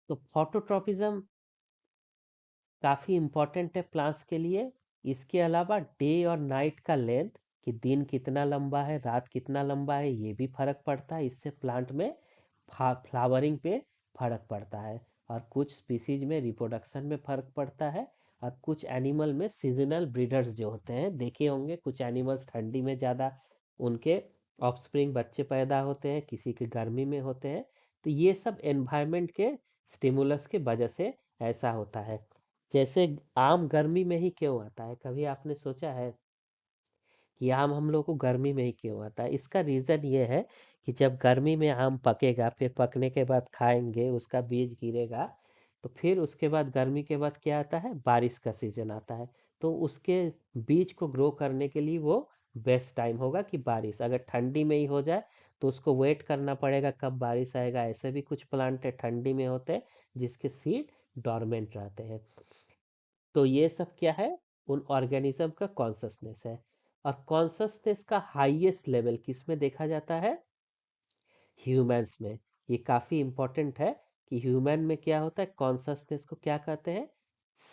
तो फोटोट्रॉपिज्म काफ़ी इम्पोर्टेंट है प्लांट्स के लिए। इसके अलावा डे और नाइट का लेंथ, कि दिन कितना लंबा है, रात कितना लंबा है, ये भी फर्क पड़ता है। इससे प्लांट में फ्लावरिंग पे फर्क पड़ता है। और कुछ स्पीसीज में रिप्रोडक्शन में फर्क पड़ता है। और कुछ एनिमल में सीजनल ब्रीडर्स जो होते हैं, देखे होंगे, कुछ एनिमल्स ठंडी में ज़्यादा उनके ऑफस्प्रिंग बच्चे पैदा होते हैं, किसी के गर्मी में होते हैं। तो ये सब एनवायरनमेंट के स्टिमुलस के वजह से ऐसा होता है। जैसे आम गर्मी में ही क्यों आता है, कभी आपने सोचा है कि आम हम लोग को गर्मी में ही क्यों आता है? इसका रीज़न ये है कि जब गर्मी में आम पकेगा, फिर पकने के बाद खाएंगे, उसका बीज गिरेगा, तो फिर उसके बाद गर्मी के बाद क्या आता है, बारिश का सीजन आता है। तो उसके बीज को ग्रो करने के लिए वो बेस्ट टाइम होगा कि बारिश। अगर ठंडी में ही हो जाए तो उसको वेट करना पड़ेगा कब बारिश आएगा। ऐसे भी कुछ प्लांट है ठंडी में होते हैं जिसके सीड डॉर्मेंट रहते हैं। तो ये सब क्या है, उन ऑर्गेनिज्म का कॉन्शसनेस है। और कॉन्शसनेस का हाईएस्ट लेवल किस में देखा जाता है, ह्यूमंस में। ये काफी इंपॉर्टेंट है कि ह्यूमन में क्या होता है, कॉन्शसनेस को क्या कहते हैं,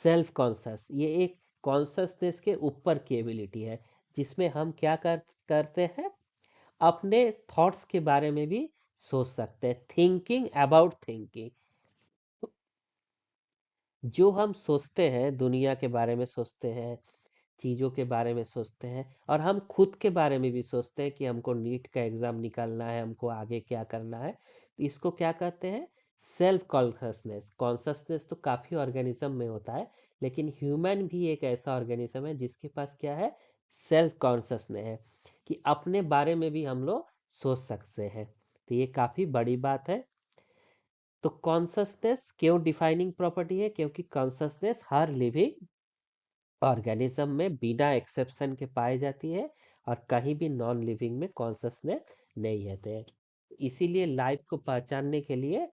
सेल्फ कॉन्शस। ये एक कॉन्शसनेस के ऊपर की एबिलिटी है, जिसमें हम क्या करते हैं, अपने थॉट्स के बारे में भी सोच सकते हैं, थिंकिंग अबाउट थिंकिंग। जो हम सोचते हैं, दुनिया के बारे में सोचते हैं, चीज़ों के बारे में सोचते हैं, और हम खुद के बारे में भी सोचते हैं कि हमको नीट का एग्ज़ाम निकालना है, हमको आगे क्या करना है। तो इसको क्या कहते हैं, सेल्फ कॉन्शसनेस। कॉन्शसनेस तो काफ़ी ऑर्गेनिज्म में होता है, लेकिन ह्यूमन भी एक ऐसा ऑर्गेनिज्म है जिसके पास क्या है, सेल्फ कॉन्शसनेस है, कि अपने बारे में भी हम लोग सोच सकते हैं। तो ये काफ़ी बड़ी बात है। तो कॉन्शसनेस क्यों डिफाइनिंग प्रॉपर्टी है, क्योंकि कॉन्शसनेस हर लिविंग ऑर्गेनिज्म में बिना एक्सेप्शन के पाई जाती है, और कहीं भी नॉन लिविंग में कॉन्शसनेस नहीं रहते हैं। इसीलिए लाइफ को पहचानने के लिए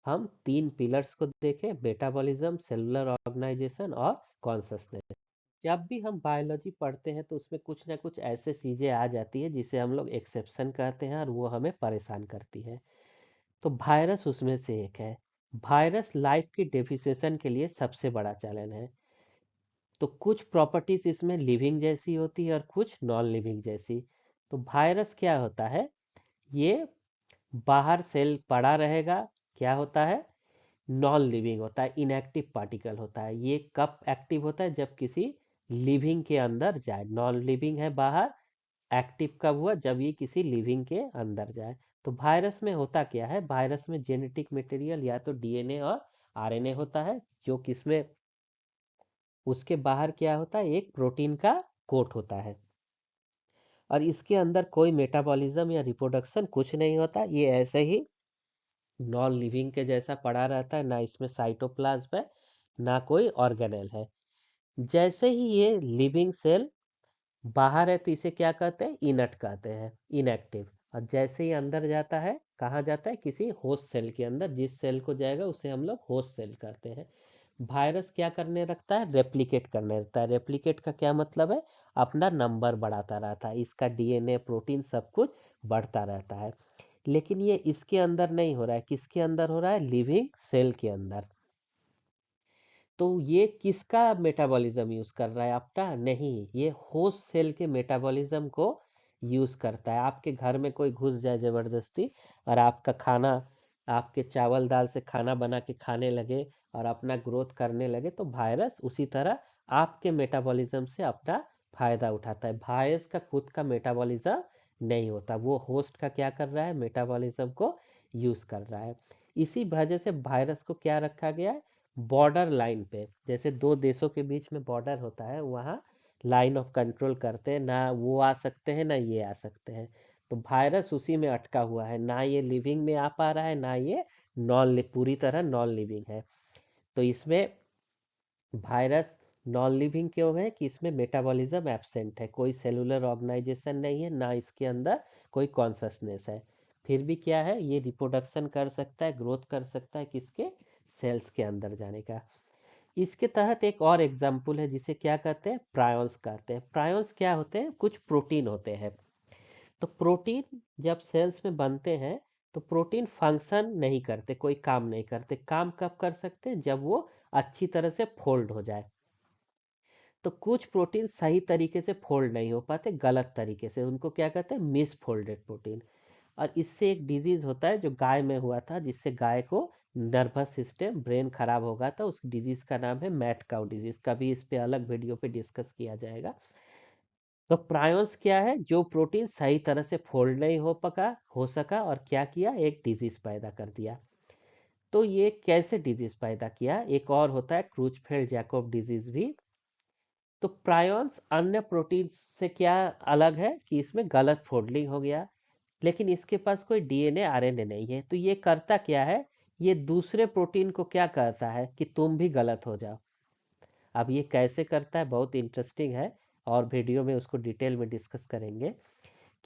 हम तीन पिलर्स को देखें, मेटाबॉलिज्म, सेलुलर ऑर्गेनाइजेशन और कॉन्शसनेस। जब भी हम बायोलॉजी पढ़ते हैं तो उसमें कुछ ना कुछ ऐसे चीजें आ जाती है जिसे हम लोग एक्सेप्शन कहते हैं, और वो हमें परेशान करती है। तो वायरस उसमें से एक है। वायरस लाइफ की डेफिनेशन के लिए सबसे बड़ा चैलेंज है। तो कुछ प्रॉपर्टीज इसमें लिविंग जैसी होती है और कुछ नॉन लिविंग जैसी। तो वायरस क्या होता है, ये बाहर सेल पड़ा रहेगा, क्या होता है, नॉन लिविंग होता है, इनएक्टिव पार्टिकल होता है। ये कब एक्टिव होता है, जब किसी लिविंग के अंदर जाए। नॉन लिविंग है बाहर, एक्टिव कब हुआ, जब ये किसी लिविंग के अंदर जाए। तो वायरस में होता क्या है, वायरस में जेनेटिक मटेरियल या तो डीएनए और आरएनए होता है, जो किसमें, उसके बाहर क्या होता है, एक प्रोटीन का कोट होता है। और इसके अंदर कोई मेटाबॉलिज्म या रिप्रोडक्शन कुछ नहीं होता, ये ऐसे ही नॉन लिविंग के जैसा पड़ा रहता है। ना इसमें साइटोप्लाज्म है, ना कोई ऑर्गेनेल है। जैसे ही ये लिविंग सेल बाहर है तो इसे क्या कहते हैं, इनट कहते हैं, इनएक्टिव। और जैसे ही अंदर जाता है, कहाँ जाता है, किसी होस्ट सेल के अंदर। जिस सेल को जाएगा उसे हम लोग होस्ट सेल कहते हैं। वायरस क्या करने रखता है, रेप्लिकेट करने रखता है। रेप्लिकेट का क्या मतलब है, अपना नंबर बढ़ाता रहता है, इसका डीएनए, प्रोटीन, सब कुछ बढ़ता रहता है। लेकिन ये इसके अंदर नहीं हो रहा है, किसके अंदर हो रहा है, लिविंग सेल के अंदर। तो ये किसका मेटाबॉलिज्म यूज कर रहा है? आपका नहीं, ये होस्ट सेल के मेटाबॉलिज्म को यूज करता है। आपके घर में कोई घुस जाए जबरदस्ती और आपका खाना, आपके चावल दाल से खाना बना के खाने लगे और अपना ग्रोथ करने लगे, तो वायरस उसी तरह आपके मेटाबॉलिज्म से अपना फायदा उठाता है। वायरस का खुद का मेटाबॉलिज्म नहीं होता, वो होस्ट का क्या कर रहा है, मेटाबॉलिज्म को यूज कर रहा है। इसी वजह से वायरस को क्या रखा गया है, बॉर्डर लाइन पे। जैसे दो देशों के बीच में बॉर्डर होता है, वहाँ लाइन ऑफ कंट्रोल करते हैं, ना वो आ सकते हैं ना ये आ सकते हैं। तो वायरस उसी में अटका हुआ है, ना ये लिविंग में आ पा रहा है, ना ये नॉन पूरी तरह नॉन लिविंग है। तो इसमें वायरस नॉन लिविंग क्यों है कि इसमें मेटाबॉलिज्म एब्सेंट है, कोई सेलुलर ऑर्गेनाइजेशन नहीं है, ना इसके अंदर कोई कॉन्शसनेस है। फिर भी क्या है, ये रिप्रोडक्शन कर सकता है, ग्रोथ कर सकता है, किसके, सेल्स के अंदर जाने का। इसके तहत एक और एग्जाम्पल है जिसे क्या कहते हैं, प्रायोन्स कहते हैं। प्रायोन्स क्या होते हैं, कुछ प्रोटीन होते हैं। तो प्रोटीन जब सेल्स में बनते हैं तो प्रोटीन फंक्शन नहीं करते, कोई काम नहीं करते। काम कब कर सकते हैं, जब वो अच्छी तरह से फोल्ड हो जाए। तो कुछ प्रोटीन सही तरीके से फोल्ड नहीं हो पाते, गलत तरीके से, उनको क्या कहते हैं, मिस फोल्डेड प्रोटीन। और इससे एक डिजीज होता है जो गाय में हुआ था, जिससे गाय को नर्वस सिस्टम, ब्रेन खराब हो गया था। उस डिजीज का नाम है मैट काउ डिजीज। कभी इस पे अलग वीडियो पे डिस्कस किया जाएगा। तो प्रायोन्स क्या है, जो प्रोटीन सही तरह से फोल्ड नहीं हो सका और क्या किया, एक डिजीज पैदा कर दिया। तो ये कैसे डिजीज पैदा किया, एक और होता है क्रूचफेल्ड जैकोब डिजीज भी। तो प्रायोन्स अन्य प्रोटीन से क्या अलग है कि इसमें गलत फोल्डिंग हो गया, लेकिन इसके पास कोई डीएनए आरएनए नहीं है। तो ये करता क्या है, ये दूसरे प्रोटीन को क्या करता है कि तुम भी गलत हो जाओ। अब ये कैसे करता है, बहुत इंटरेस्टिंग है, और वीडियो में उसको डिटेल में डिस्कस करेंगे।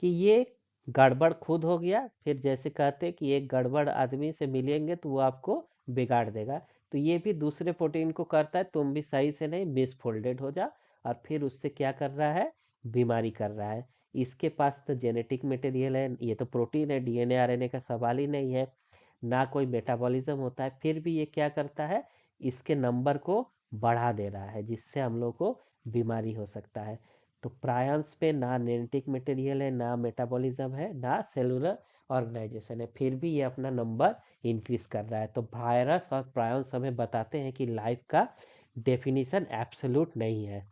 कि ये गड़बड़ खुद हो गया, फिर जैसे कहते हैं कि एक गड़बड़ आदमी से मिलेंगे तो वो आपको बिगाड़ देगा। तो ये भी दूसरे प्रोटीन को करता है, तुम भी सही से नहीं, मिसफोल्डेड हो जा, और फिर उससे क्या कर रहा है, बीमारी कर रहा है। इसके पास तो जेनेटिक मटेरियल है, ये तो प्रोटीन है, डीएनए आरएनए का सवाल ही नहीं है, ना कोई मेटाबॉलिज्म होता है, फिर भी ये क्या करता है, इसके नंबर को बढ़ा दे रहा है, जिससे हम लोग को बीमारी हो सकता है। तो प्रायंस पे ना जेनेटिक मटेरियल है, ना मेटाबॉलिज्म है, ना सेलुलर ऑर्गेनाइजेशन है, फिर भी ये अपना नंबर इंक्रीज कर रहा है। तो वायरस और प्रायंस हमें बताते हैं कि लाइफ का डेफिनेशन एब्सोल्यूट नहीं है।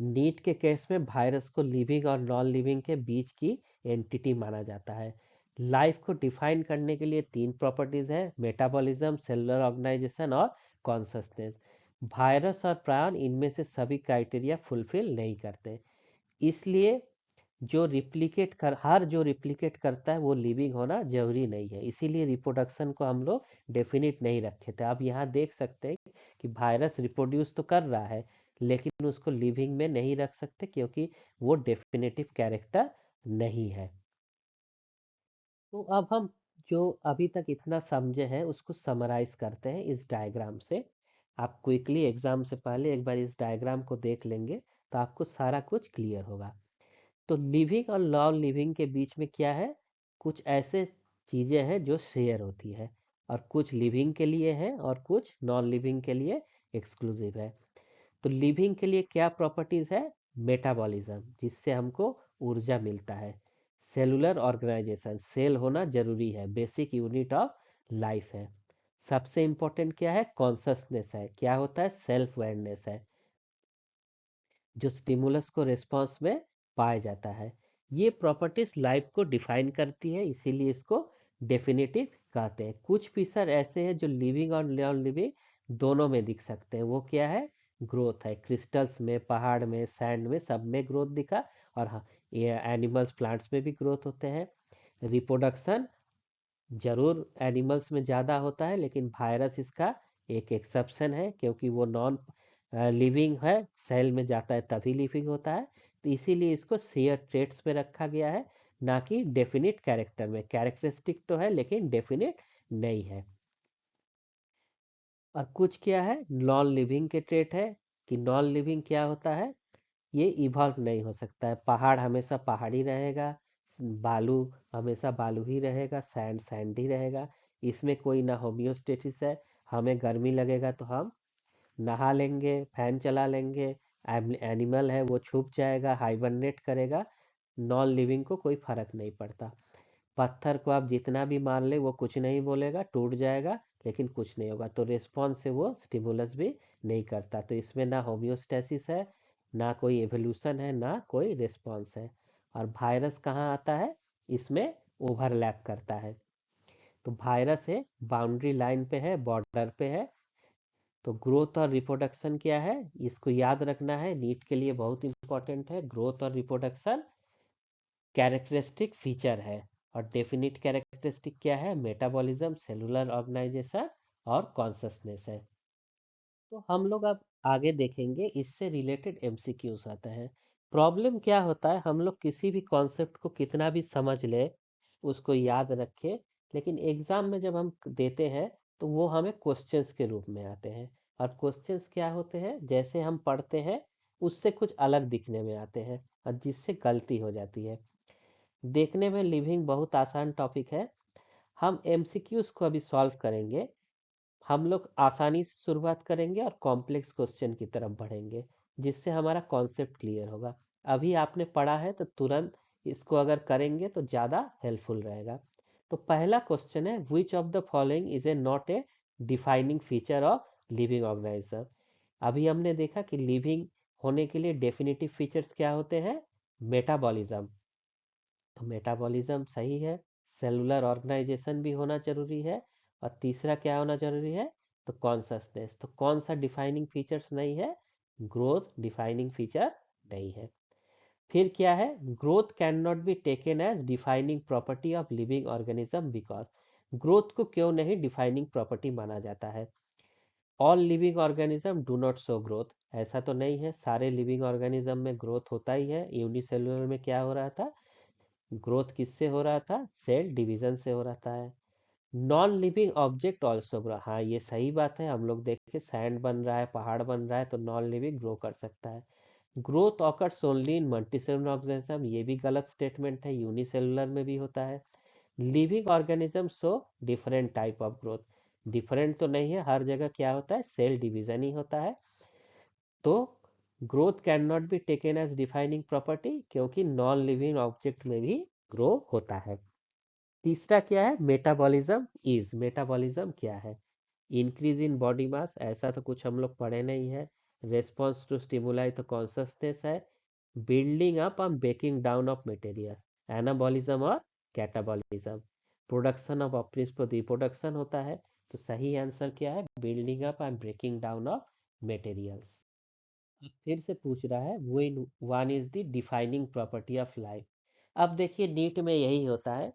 नीट के केस में वायरस को लिविंग और नॉन लिविंग के बीच की एंटिटी माना जाता है। लाइफ को डिफाइन करने के लिए तीन प्रॉपर्टीज है, मेटाबॉलिज्म, सेलुलर ऑर्गेनाइजेशन और कॉन्शसनेस। वायरस और प्रायन इनमें से सभी क्राइटेरिया फुलफिल नहीं करते। इसलिए जो रिप्लिकेट करता है वो लिविंग होना जरूरी नहीं है। इसीलिए रिप्रोडक्शन को हम लोग डेफिनिट नहीं रखे थे। आप यहाँ देख सकते हैं कि वायरस रिप्रोड्यूस तो कर रहा है, लेकिन उसको लिविंग में नहीं रख सकते क्योंकि वो डेफिनेटिव कैरेक्टर नहीं है। तो अब हम जो अभी तक इतना समझे हैं उसको समराइज करते हैं इस डायग्राम से। आप क्विकली एग्जाम से पहले एक बार इस डायग्राम को देख लेंगे तो आपको सारा कुछ क्लियर होगा। तो लिविंग और नॉन लिविंग के बीच में क्या है, कुछ ऐसे चीजें हैं जो शेयर होती है, और कुछ लिविंग के लिए है और कुछ नॉन लिविंग के लिए एक्सक्लूसिव है। तो लिविंग के लिए क्या प्रॉपर्टीज है, मेटाबॉलिज्म, जिससे हमको ऊर्जा मिलता है। सेलुलर ऑर्गेनाइजेशन, सेल होना जरूरी है, बेसिक यूनिट ऑफ लाइफ है। सबसे इंपॉर्टेंट क्या है, कॉन्शसनेस है, क्या होता है, सेल्फ अवेयरनेस है, जो स्टिमुलस को रिस्पॉन्स में पाया जाता है। ये प्रॉपर्टीज लाइफ को डिफाइन करती है, इसीलिए इसको डेफिनेटिव कहते हैं। कुछ फीचर ऐसे हैं जो लिविंग और नॉन लिविंग दोनों में दिख सकते हैं। वो क्या है, ग्रोथ है, क्रिस्टल्स में, पहाड़ में, सैंड में, सब में ग्रोथ दिखा। और हाँ, ये एनिमल्स, प्लांट्स में भी ग्रोथ होते हैं। रिप्रोडक्शन जरूर एनिमल्स में ज़्यादा होता है, लेकिन वायरस इसका एक एक्सेप्शन है, क्योंकि वो नॉन लिविंग है, सेल में जाता है तभी लिविंग होता है। तो इसीलिए इसको शेयर ट्रेट्स में रखा गया है, ना कि डेफिनिट कैरेक्टर में। कैरेक्टरिस्टिक तो है लेकिन डेफिनिट नहीं है। और कुछ क्या है, नॉन लिविंग के ट्रेट है, कि नॉन लिविंग क्या होता है, ये इवॉल्व नहीं हो सकता है। पहाड़ हमेशा पहाड़ ही रहेगा, बालू हमेशा बालू ही रहेगा, सैंड सैंड ही रहेगा। इसमें कोई ना होम्योस्टेसिस है, हमें गर्मी लगेगा तो हम नहा लेंगे, फैन चला लेंगे, एनिमल है वो छुप जाएगा, हाइबरनेट करेगा, नॉन लिविंग को कोई फर्क नहीं पड़ता। पत्थर को आप जितना भी मान ले वो कुछ नहीं बोलेगा, टूट जाएगा लेकिन कुछ नहीं होगा, तो रिस्पॉन्स से वो स्टिमुलस भी नहीं करता। तो इसमें ना होम्योस्टेसिस है, ना कोई एवोल्यूशन है, ना कोई रिस्पॉन्स है। और वायरस कहाँ आता है, इसमें ओवरलैप करता है। तो वायरस है बाउंड्री लाइन पे है, बॉर्डर पे है। तो ग्रोथ और रिप्रोडक्शन क्या है, इसको याद रखना है, नीट के लिए बहुत इंपॉर्टेंट है। ग्रोथ और रिप्रोडक्शन कैरेक्टरिस्टिक फीचर है, और डेफिनिट कैरेक्टरिस्टिक क्या है, मेटाबॉलिज्म, सेलुलर ऑर्गेनाइजेशन और कॉन्शसनेस है। तो हम लोग अब आगे देखेंगे, इससे रिलेटेड एमसीक्यूज आता है। प्रॉब्लम क्या होता है, हम लोग किसी भी कॉन्सेप्ट को कितना भी समझ ले, उसको याद रखे, लेकिन एग्जाम में जब हम देते हैं तो वो हमें क्वेश्चंस के रूप में आते हैं। और क्वेश्चंस क्या होते हैं, जैसे हम पढ़ते हैं उससे कुछ अलग दिखने में आते हैं, और जिससे गलती हो जाती है। देखने में लिविंग बहुत आसान टॉपिक है, हम एमसीक्यूज को अभी सॉल्व करेंगे। हम लोग आसानी से शुरुआत करेंगे और कॉम्प्लेक्स क्वेश्चन की तरफ बढ़ेंगे, जिससे हमारा कॉन्सेप्ट क्लियर होगा। अभी आपने पढ़ा है तो तुरंत इसको अगर करेंगे तो ज़्यादा हेल्पफुल रहेगा। तो पहला क्वेश्चन है, विच of the following is a not a defining feature of living organism. अभी हमने देखा कि लिविंग होने के लिए डेफिनेटिव फीचर्स क्या होते हैं, मेटाबॉलिज्म। तो मेटाबॉलिज्म सही है। सेलुलर ऑर्गेनाइजेशन भी होना जरूरी है। और तीसरा क्या होना जरूरी है, तो कॉन्शसनेस। तो कौन सा डिफाइनिंग फीचर्स नहीं है, ग्रोथ डिफाइनिंग फीचर नहीं है। फिर क्या है, growth can not be taken as defining property of living organism because. Growth को क्यों नहीं डिफाइनिंग प्रॉपर्टी माना जाता है। All living organism do not show growth, ऐसा तो नहीं है, सारे लिविंग ऑर्गेनिज्म में ग्रोथ होता ही है। यूनिसेलुलर में क्या हो रहा था, ग्रोथ किससे हो रहा था, सेल डिवीजन से हो रहा है। Non living object also grow, हाँ ये सही बात है, हम लोग देखें सैंड बन रहा है, पहाड़ बन रहा है, तो नॉन लिविंग ग्रो कर सकता है। Growth occurs only in multicellular organism, ये भी गलत स्टेटमेंट है, यूनिसेलुलर में भी होता है। Living organism show different type of growth, different तो नहीं है, हर जगह क्या होता है, सेल डिवीजन ही होता है। तो growth can not be taken as defining property, क्योंकि नॉन लिविंग ऑब्जेक्ट में भी ग्रो होता है। तीसरा क्या है, मेटाबॉलिज्म इज, मेटाबॉलिज्म क्या है, इंक्रीज इन बॉडी मास, ऐसा तो कुछ हम लोग पढ़े नहीं है। रेस्पॉन्स टू स्टिमुलाई तो कॉन्शसनेस है। Building up and breaking down of material, anabolism और कैटाबॉलिज्म। प्रोडक्शन ऑफ अपने रिप्रोडक्शन होता है। तो सही आंसर क्या है, building up and breaking down of materials. अब फिर से पूछ रहा है, when one is the defining property of life. अब देखिए नीट में यही होता है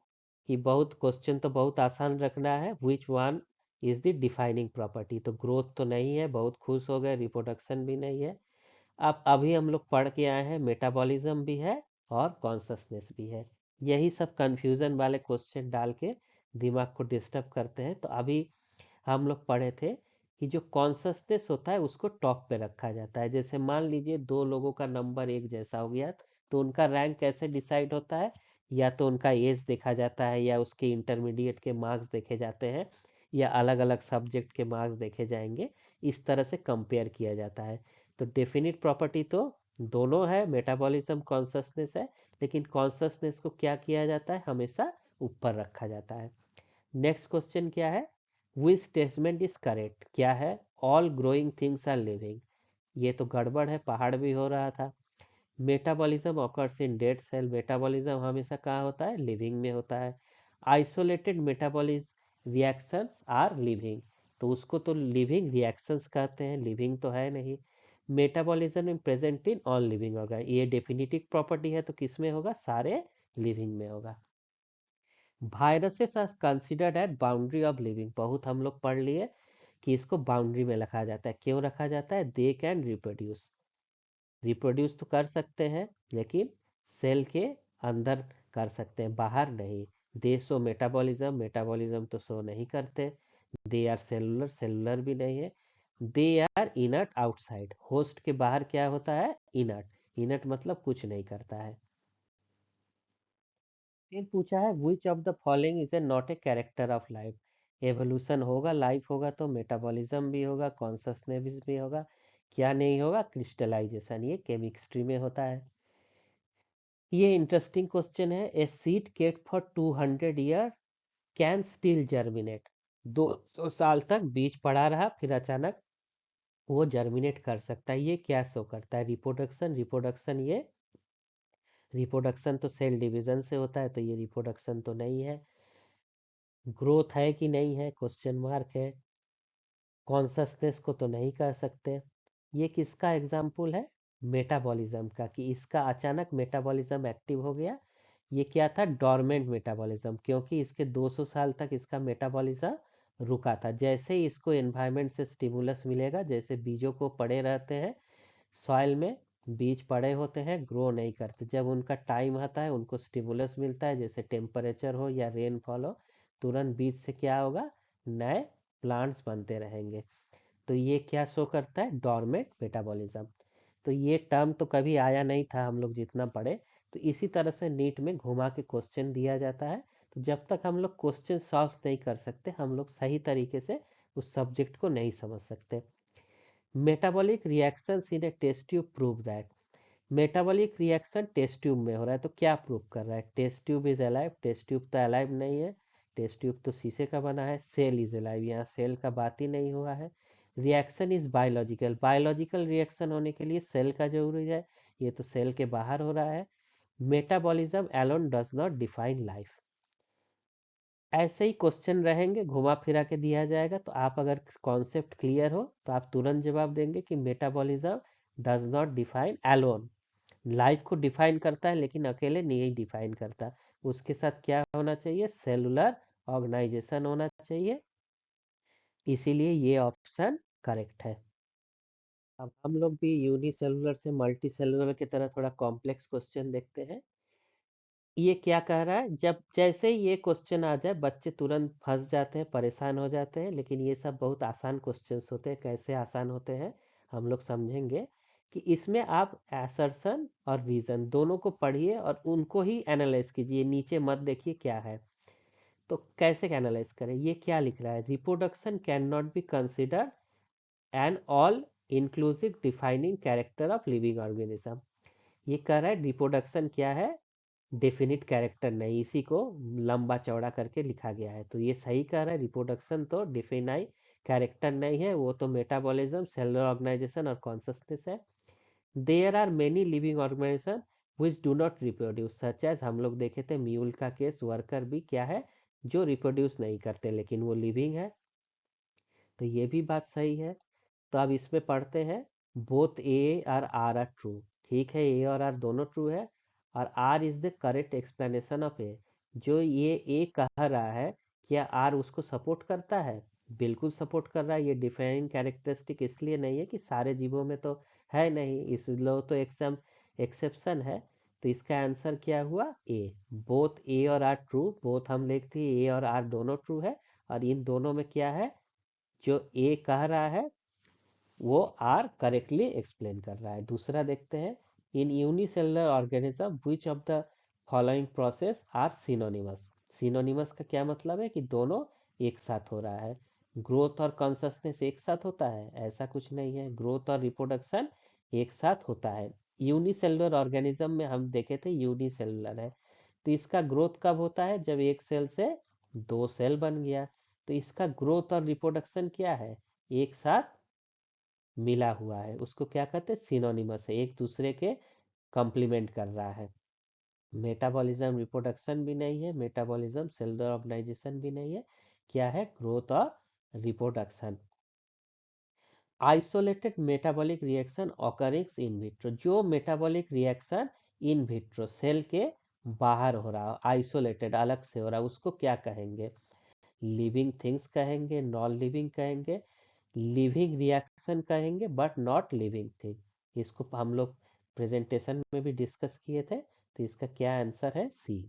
कि बहुत क्वेश्चन तो बहुत आसान रखना है, which one is the defining property. तो ग्रोथ तो नहीं है, बहुत खुश हो गए, रिप्रोडक्शन भी नहीं है। अब अभी हम लोग पढ़ के आए हैं, मेटाबॉलिज्म भी है और कॉन्शसनेस भी है। यही सब कंफ्यूजन वाले क्वेश्चन डाल के दिमाग को डिस्टर्ब करते हैं। तो अभी हम लोग पढ़े थे कि जो कॉन्शसनेस होता है उसको टॉप पे रखा जाता है। जैसे मान लीजिए दो लोगों का नंबर एक जैसा हो गया, तो उनका रैंक कैसे डिसाइड होता है, या तो उनका एज देखा जाता है, या उसके इंटरमीडिएट के मार्क्स देखे जाते हैं, या अलग अलग सब्जेक्ट के मार्क्स देखे जाएंगे। इस तरह से कंपेयर किया जाता है। तो डेफिनिट प्रॉपर्टी तो दोनों है, मेटाबॉलिज्म कॉन्शसनेस है, लेकिन कॉन्शसनेस को क्या किया जाता है, हमेशा ऊपर रखा जाता है। नेक्स्ट क्वेश्चन क्या है, विच स्टेटमेंट इज करेक्ट, क्या है, all growing things are living. ये तो गड़बड़ है, पहाड़ भी हो रहा था। Metabolism occurs in dead cell, metabolism हमेशा कहाँ होता है, लिविंग में होता है। Isolated metabolism reactions are living, तो उसको तो लिविंग रिएक्शंस कहते हैं, लिविंग तो है नहीं। Metabolism in present in all living होगा, ये डेफिनेटिव प्रॉपर्टी है, तो किस में होगा, सारे लिविंग में होगा। Viruses are considered at boundary of living, बहुत हम लोग पढ़ लिए कि इसको बाउंड्री में रखा जाता है। क्यों रखा जाता है, दे कैन रिप्रोड्यूस, रिप्रोड्यूस तो कर सकते हैं, लेकिन सेल के अंदर कर सकते हैं, बाहर नहीं। दे शो मेटाबॉलिज्म, मेटाबॉलिज्म तो शो नहीं करते। दे आर सेलुलर, सेलुलर भी नहीं है। They are inert outside, host के बाहर क्या होता है, इनर्ट, इनर्ट मतलब कुछ नहीं करता है। फिर पूछा है, विच of the following is a not a character of life. Evolution होगा, लाइफ होगा तो मेटाबॉलिज्म भी होगा, कॉन्शसनेस भी होगा। क्या नहीं होगा? क्रिस्टलाइजेशन। ये केमिस्ट्री में होता है। ये इंटरेस्टिंग क्वेश्चन है। A seed kept for 200 year can still germinate. 200 साल तक बीज पड़ा रहा, फिर अचानक वो जर्मिनेट कर सकता है। ये क्या शो करता है? रिप्रोडक्शन। रिप्रोडक्शन, ये रिप्रोडक्शन तो सेल डिवीजन से होता है, तो ये रिप्रोडक्शन तो नहीं है। ग्रोथ है कि नहीं है? क्वेश्चन मार्क है। कॉन्शसनेस को तो नहीं कह सकते। ये किसका एग्जाम्पल है? मेटाबॉलिज्म का, कि इसका अचानक मेटाबॉलिज्म एक्टिव हो गया। ये क्या था? डोरमेंट मेटाबॉलिज्म, क्योंकि इसके 200 साल तक इसका मेटाबॉलिज्म रुका था। जैसे ही इसको एनवायरनमेंट से स्टिमुलस मिलेगा, जैसे बीजों को पड़े रहते हैं सॉइल में, बीज पड़े होते हैं, ग्रो नहीं करते। जब उनका टाइम आता है, उनको स्टिमुलस मिलता है, जैसे टेम्परेचर हो या रेनफॉल हो, तुरंत बीज से क्या होगा? नए प्लांट्स बनते रहेंगे। तो ये क्या शो करता है? Dormant metabolism. तो ये टर्म तो कभी आया नहीं था हम लोग जितना पढ़े। तो इसी तरह से नीट में घुमा के क्वेश्चन दिया जाता है। तो जब तक हम लोग क्वेश्चन सॉल्व नहीं कर सकते, हम लोग सही तरीके से उस सब्जेक्ट को नहीं समझ सकते। Metabolic reactions in a test tube prove that. Metabolic reaction test tube में हो रहा है, तो क्या प्रूव कर रहा है? Test tube is alive. Test tube तो अलाइव नहीं है, टेस्ट ट्यूब तो शीशे का बना है। सेल इज अलाइव, यहाँ सेल का बात ही नहीं हुआ है। Reaction is biological. Biological reaction होने के लिए सेल का जरूरी है, ये तो सेल के बाहर हो रहा है। Metabolism alone does not define life. ऐसे ही क्वेश्चन रहेंगे, घुमा फिरा के दिया जाएगा। तो आप अगर कॉन्सेप्ट क्लियर हो तो आप तुरंत जवाब देंगे कि metabolism does not define alone. Life को डिफाइन करता है, लेकिन अकेले नहीं डिफाइन करता। उसके साथ क्या होना चाहिए? सेलुलर ऑर्गेनाइजेशन होना चाहिए। इसीलिए ये ऑप्शन करेक्ट है। अब हम लोग भी यूनिसेलुलर से मल्टी सेलुलर की तरह थोड़ा कॉम्प्लेक्स क्वेश्चन देखते हैं। ये क्या कह रहा है? जब जैसे ही ये क्वेश्चन आ जाए, बच्चे तुरंत फंस जाते हैं, परेशान हो जाते हैं। लेकिन ये सब बहुत आसान क्वेश्चंस होते हैं। कैसे आसान होते हैं हम लोग समझेंगे। कि इसमें आप असर्शन और रीजन दोनों को पढ़िए और उनको ही एनालाइज कीजिए, नीचे मत देखिए क्या है। तो कैसे एनालाइज करें? ये क्या लिख रहा है? Reproduction can not be considered an all inclusive defining character of living organism. ये कह रहा है रिप्रोडक्शन क्या है? डेफिनिट कैरेक्टर नहीं, इसी को लंबा चौड़ा करके लिखा गया है। तो ये सही कह रहा है, रिप्रोडक्शन तो डिफिनाई कैरेक्टर नहीं है, वो तो मेटाबॉलिज्म, सेलुलर ऑर्गेनाइजेशन और कॉन्शसनेस है। There are many living organisation which do not reproduce, such as हम लोग देखे थे म्यूल का केस, वर्कर भी क्या है? जो रिप्रोड्यूस नहीं करते, लेकिन वो लिविंग है। तो ये भी बात सही है। तो अब इसमें पढ़ते हैं। बोथ ए और आर आर ट्रू। ठीक है, ए और आर दोनों ट्रू है। और R is the correct explanation of A. जो ये ए कह रहा है, क्या आर उसको सपोर्ट करता है? बिल्कुल सपोर्ट कर रहा है। ये डिफाइनिंग कैरेक्टरिस्टिक इसलिए नहीं है कि सारे जीवों में तो है नहीं, इस लो तो एक्सेप्शन है। तो इसका आंसर क्या हुआ? ए। बोथ ए और आर ट्रू, बोथ हम लिखते हैं ए और आर दोनों ट्रू है। और इन दोनों में क्या है? जो ए कह रहा है वो आर करेक्टली एक्सप्लेन कर रहा है। दूसरा देखते हैं। In unicellular organism which of the following process are synonymous. Synonymous का क्या मतलब है? कि दोनों एक साथ हो रहा है। ग्रोथ और कॉन्शसनेस एक साथ होता है? ऐसा कुछ नहीं है। ग्रोथ और रिप्रोडक्शन एक साथ होता है। यूनिसेलुलर ऑर्गेनिज्म में हम देखे थे यूनिसेलुलर है। तो इसका ग्रोथ कब होता है? जब एक सेल से दो सेल बन गया। तो इसका ग्रोथ और रिप्रोडक्शन क्या है? एक साथ मिला हुआ है। उसको क्या कहते हैं? सिनोनिमस है, एक दूसरे के कंप्लीमेंट कर रहा है। मेटाबॉलिज्म रिप्रोडक्शन भी नहीं है, मेटाबॉलिज्म सेलुलर ऑर्गेनाइजेशन भी नहीं है। क्या है? ग्रोथ और reproduction. Isolated metabolic reaction occurrings in vitro. जो metabolic reaction in vitro cell के बाहर हो रहा हो, आइसोलेटेड अलग से हो रहा है, उसको क्या कहेंगे? लिविंग थिंग्स कहेंगे, नॉन लिविंग कहेंगे, लिविंग रिएक्शन कहेंगे बट नॉट लिविंग थिंग। इसको हम लोग प्रेजेंटेशन में भी डिस्कस किए थे। तो इसका क्या आंसर है? सी।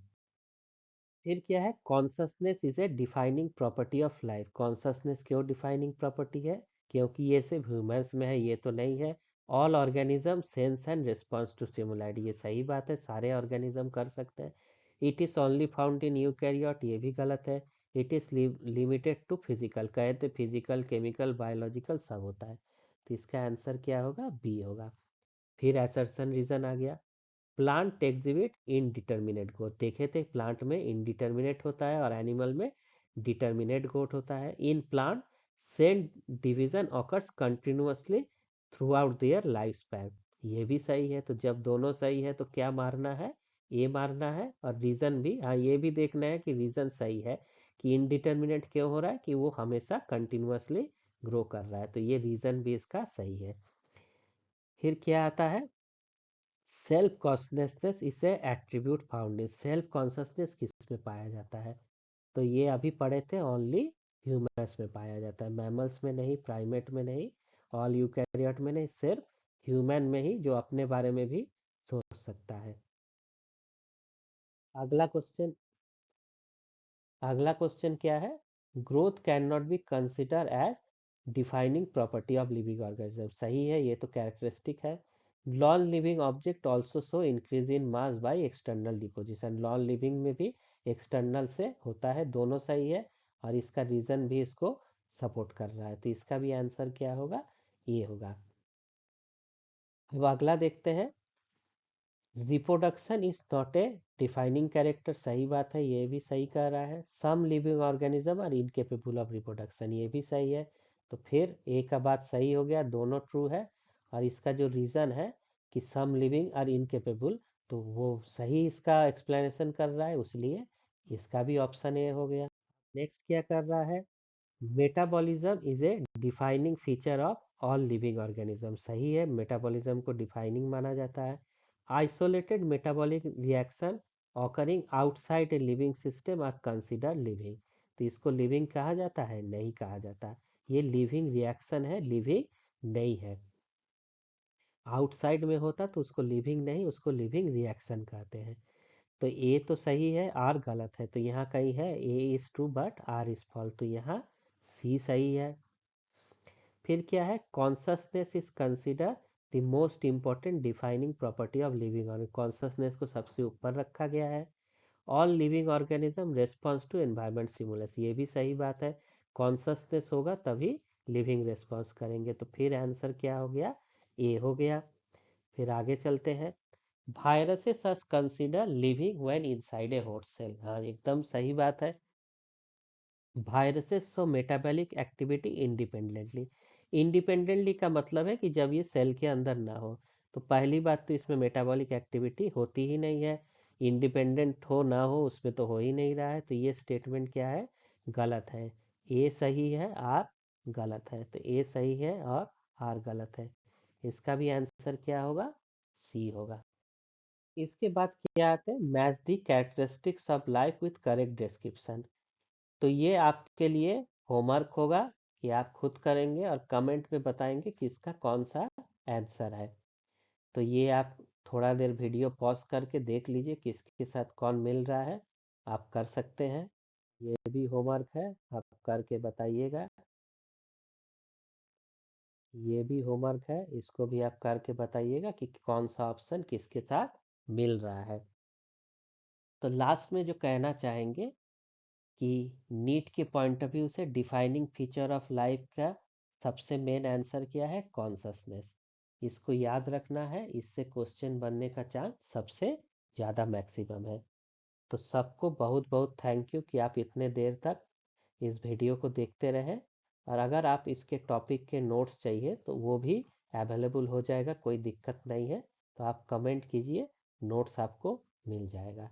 फिर क्या है? Consciousness is a defining property of life. Consciousness क्यों डिफाइनिंग प्रॉपर्टी है? क्योंकि ये सिर्फ ह्यूमंस में है, ये तो नहीं है। All organism sense and response to stimuli, ये सही बात है, सारे ऑर्गेनिज्म कर सकते हैं। It is only found in eukaryote, ये भी गलत है। It is limited to physical, कहते फिजिकल केमिकल बायोलॉजिकल सब होता है। तो इसका आंसर क्या होगा, बी होगा। फिर असर्शन रीजन आ गया, प्लांट एग्जिबिट इनडिटर्मिनेट ग्रोथ। देखे थे प्लांट में इनडिटर्मिनेट होता है और एनिमल में डिटर्मिनेट ग्रोथ होता है। In plant cell division occurs continuously throughout their life span. ये भी सही है। तो जब दोनों सही है तो क्या मारना है, ए मारना है। और रीजन भी, हाँ ये भी देखना है कि रीजन सही है कि इनडिटर्मिनेट क्यों हो रहा है, कि वो हमेशा कंटिन्यूअसली ग्रो कर रहा है। तो ये रीजन भी इसका सही है। फिर क्या आता है, सेल्फ कॉन्शियसनेस इसे attribute found in. Self consciousness किस में पाया जाता है, तो ये अभी पढ़े थे, ओनली ह्यूमन्स में पाया जाता है, मैमल्स में नहीं, प्राइमेट में नहीं, ऑल यूकैरियोट में नहीं, सिर्फ ह्यूमन में ही, जो अपने बारे में भी सोच सकता है। अगला क्वेश्चन, अगला क्वेश्चन क्या है, growth can not be consider as defining property of living organism. सही है, ये तो कैरेक्टरिस्टिक है। Non living object also show increase in mass by external deposition. Non living में भी एक्सटर्नल से होता है, दोनों सही है। और इसका रीजन भी इसको सपोर्ट कर रहा है। तो इसका भी आंसर क्या होगा, ये होगा। अब अगला देखते हैं, reproduction is not a defining character. सही बात है, ये भी सही कह रहा है। Some living organism are incapable of reproduction, ये भी सही है। तो फिर ए का बात सही हो गया, दोनों ट्रू है। और इसका जो रीजन है कि सम लिविंग आर इनकेपेबल, तो वो सही इसका एक्सप्लेनेशन कर रहा है, इसलिए इसका भी ऑप्शन ए हो गया। नेक्स्ट क्या कर रहा है, metabolism is a defining feature of all living organism. सही है, मेटाबॉलिज्म को डिफाइनिंग माना जाता है। Isolated metabolic reaction occurring outside a living system are consider living. तो इसको लिविंग कहा जाता है, नहीं कहा जाता। ये लिविंग रिएक्शन है, लिविंग नहीं है। आउटसाइड में होता तो उसको लिविंग नहीं, उसको लिविंग रिएक्शन कहते हैं। तो ए तो सही है, आर गलत है। तो यहाँ कहीं है A is true but R is false, तो यहाँ सी सही है। फिर क्या है, consciousness is consider the most important defining property of living organism. Consciousness को सबसे ऊपर रखा गया है। All living organism response to environment stimulus, ये भी सही बात है। कॉन्शसनेस होगा तभी लिविंग रेस्पॉन्स करेंगे। तो फिर आंसर क्या हो गया, ए हो गया। फिर आगे चलते हैं, viruses are consider living when inside a host cell. हाँ एकदम सही बात है। Viruses show metabolic activity independently. Independently का मतलब है कि जब ये सेल के अंदर ना हो। तो पहली बात तो इसमें मेटाबॉलिक एक्टिविटी होती ही नहीं है। इंडिपेंडेंट हो ना हो उसमें तो हो ही नहीं रहा है। तो ये स्टेटमेंट क्या है, गलत है। ए सही है, आर गलत है। तो ए सही है और आर गलत है। इसका भी आंसर क्या होगा, सी होगा। इसके बाद क्या आते हैं, match the characteristics of life with correct description. तो ये आपके लिए होमवर्क होगा कि आप खुद करेंगे और कमेंट में बताएंगे कि इसका कौन सा आंसर है। तो ये आप थोड़ा देर वीडियो पॉज करके देख लीजिए किसके साथ कौन मिल रहा है, आप कर सकते हैं। ये भी होमवर्क है, आप करके बताइएगा। ये भी होमवर्क है, इसको भी आप करके बताइएगा कि कौन सा ऑप्शन किसके साथ मिल रहा है। तो लास्ट में जो कहना चाहेंगे कि नीट के पॉइंट ऑफ व्यू से डिफाइनिंग फीचर ऑफ लाइफ का सबसे मेन आंसर क्या है, कॉन्शसनेस। इसको याद रखना है, इससे क्वेश्चन बनने का चांस सबसे ज़्यादा मैक्सिमम है। तो सबको बहुत बहुत थैंक यू कि आप इतने देर तक इस वीडियो को देखते रहे। और अगर आप इसके टॉपिक के नोट्स चाहिए तो वो भी अवेलेबल हो जाएगा, कोई दिक्कत नहीं है। तो आप कमेंट कीजिए, नोट्स आपको मिल जाएगा।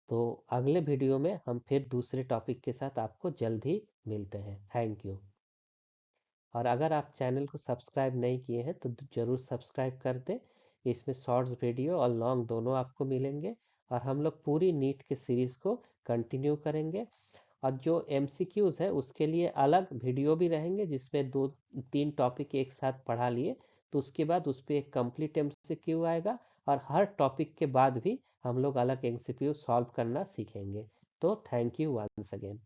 तो अगले वीडियो में हम फिर दूसरे टॉपिक के साथ आपको जल्द ही मिलते हैं। Thank you. और अगर आप चैनल को सब्सक्राइब नहीं किए हैं तो ज़रूर सब्सक्राइब कर दें। इसमें शॉर्ट्स वीडियो और लॉन्ग दोनों आपको मिलेंगे। और हम लोग पूरी नीट के सीरीज़ को कंटिन्यू करेंगे। और जो एमसीक्यूज़ है उसके लिए अलग वीडियो भी रहेंगे, जिसमें 2-3 टॉपिक एक साथ पढ़ा लिए तो उसके बाद उस पर एक कंप्लीट एमसीक्यू आएगा। और हर टॉपिक के बाद भी हम लोग अलग एमसीक्यू सॉल्व करना सीखेंगे। तो थैंक यू वंस अगेन।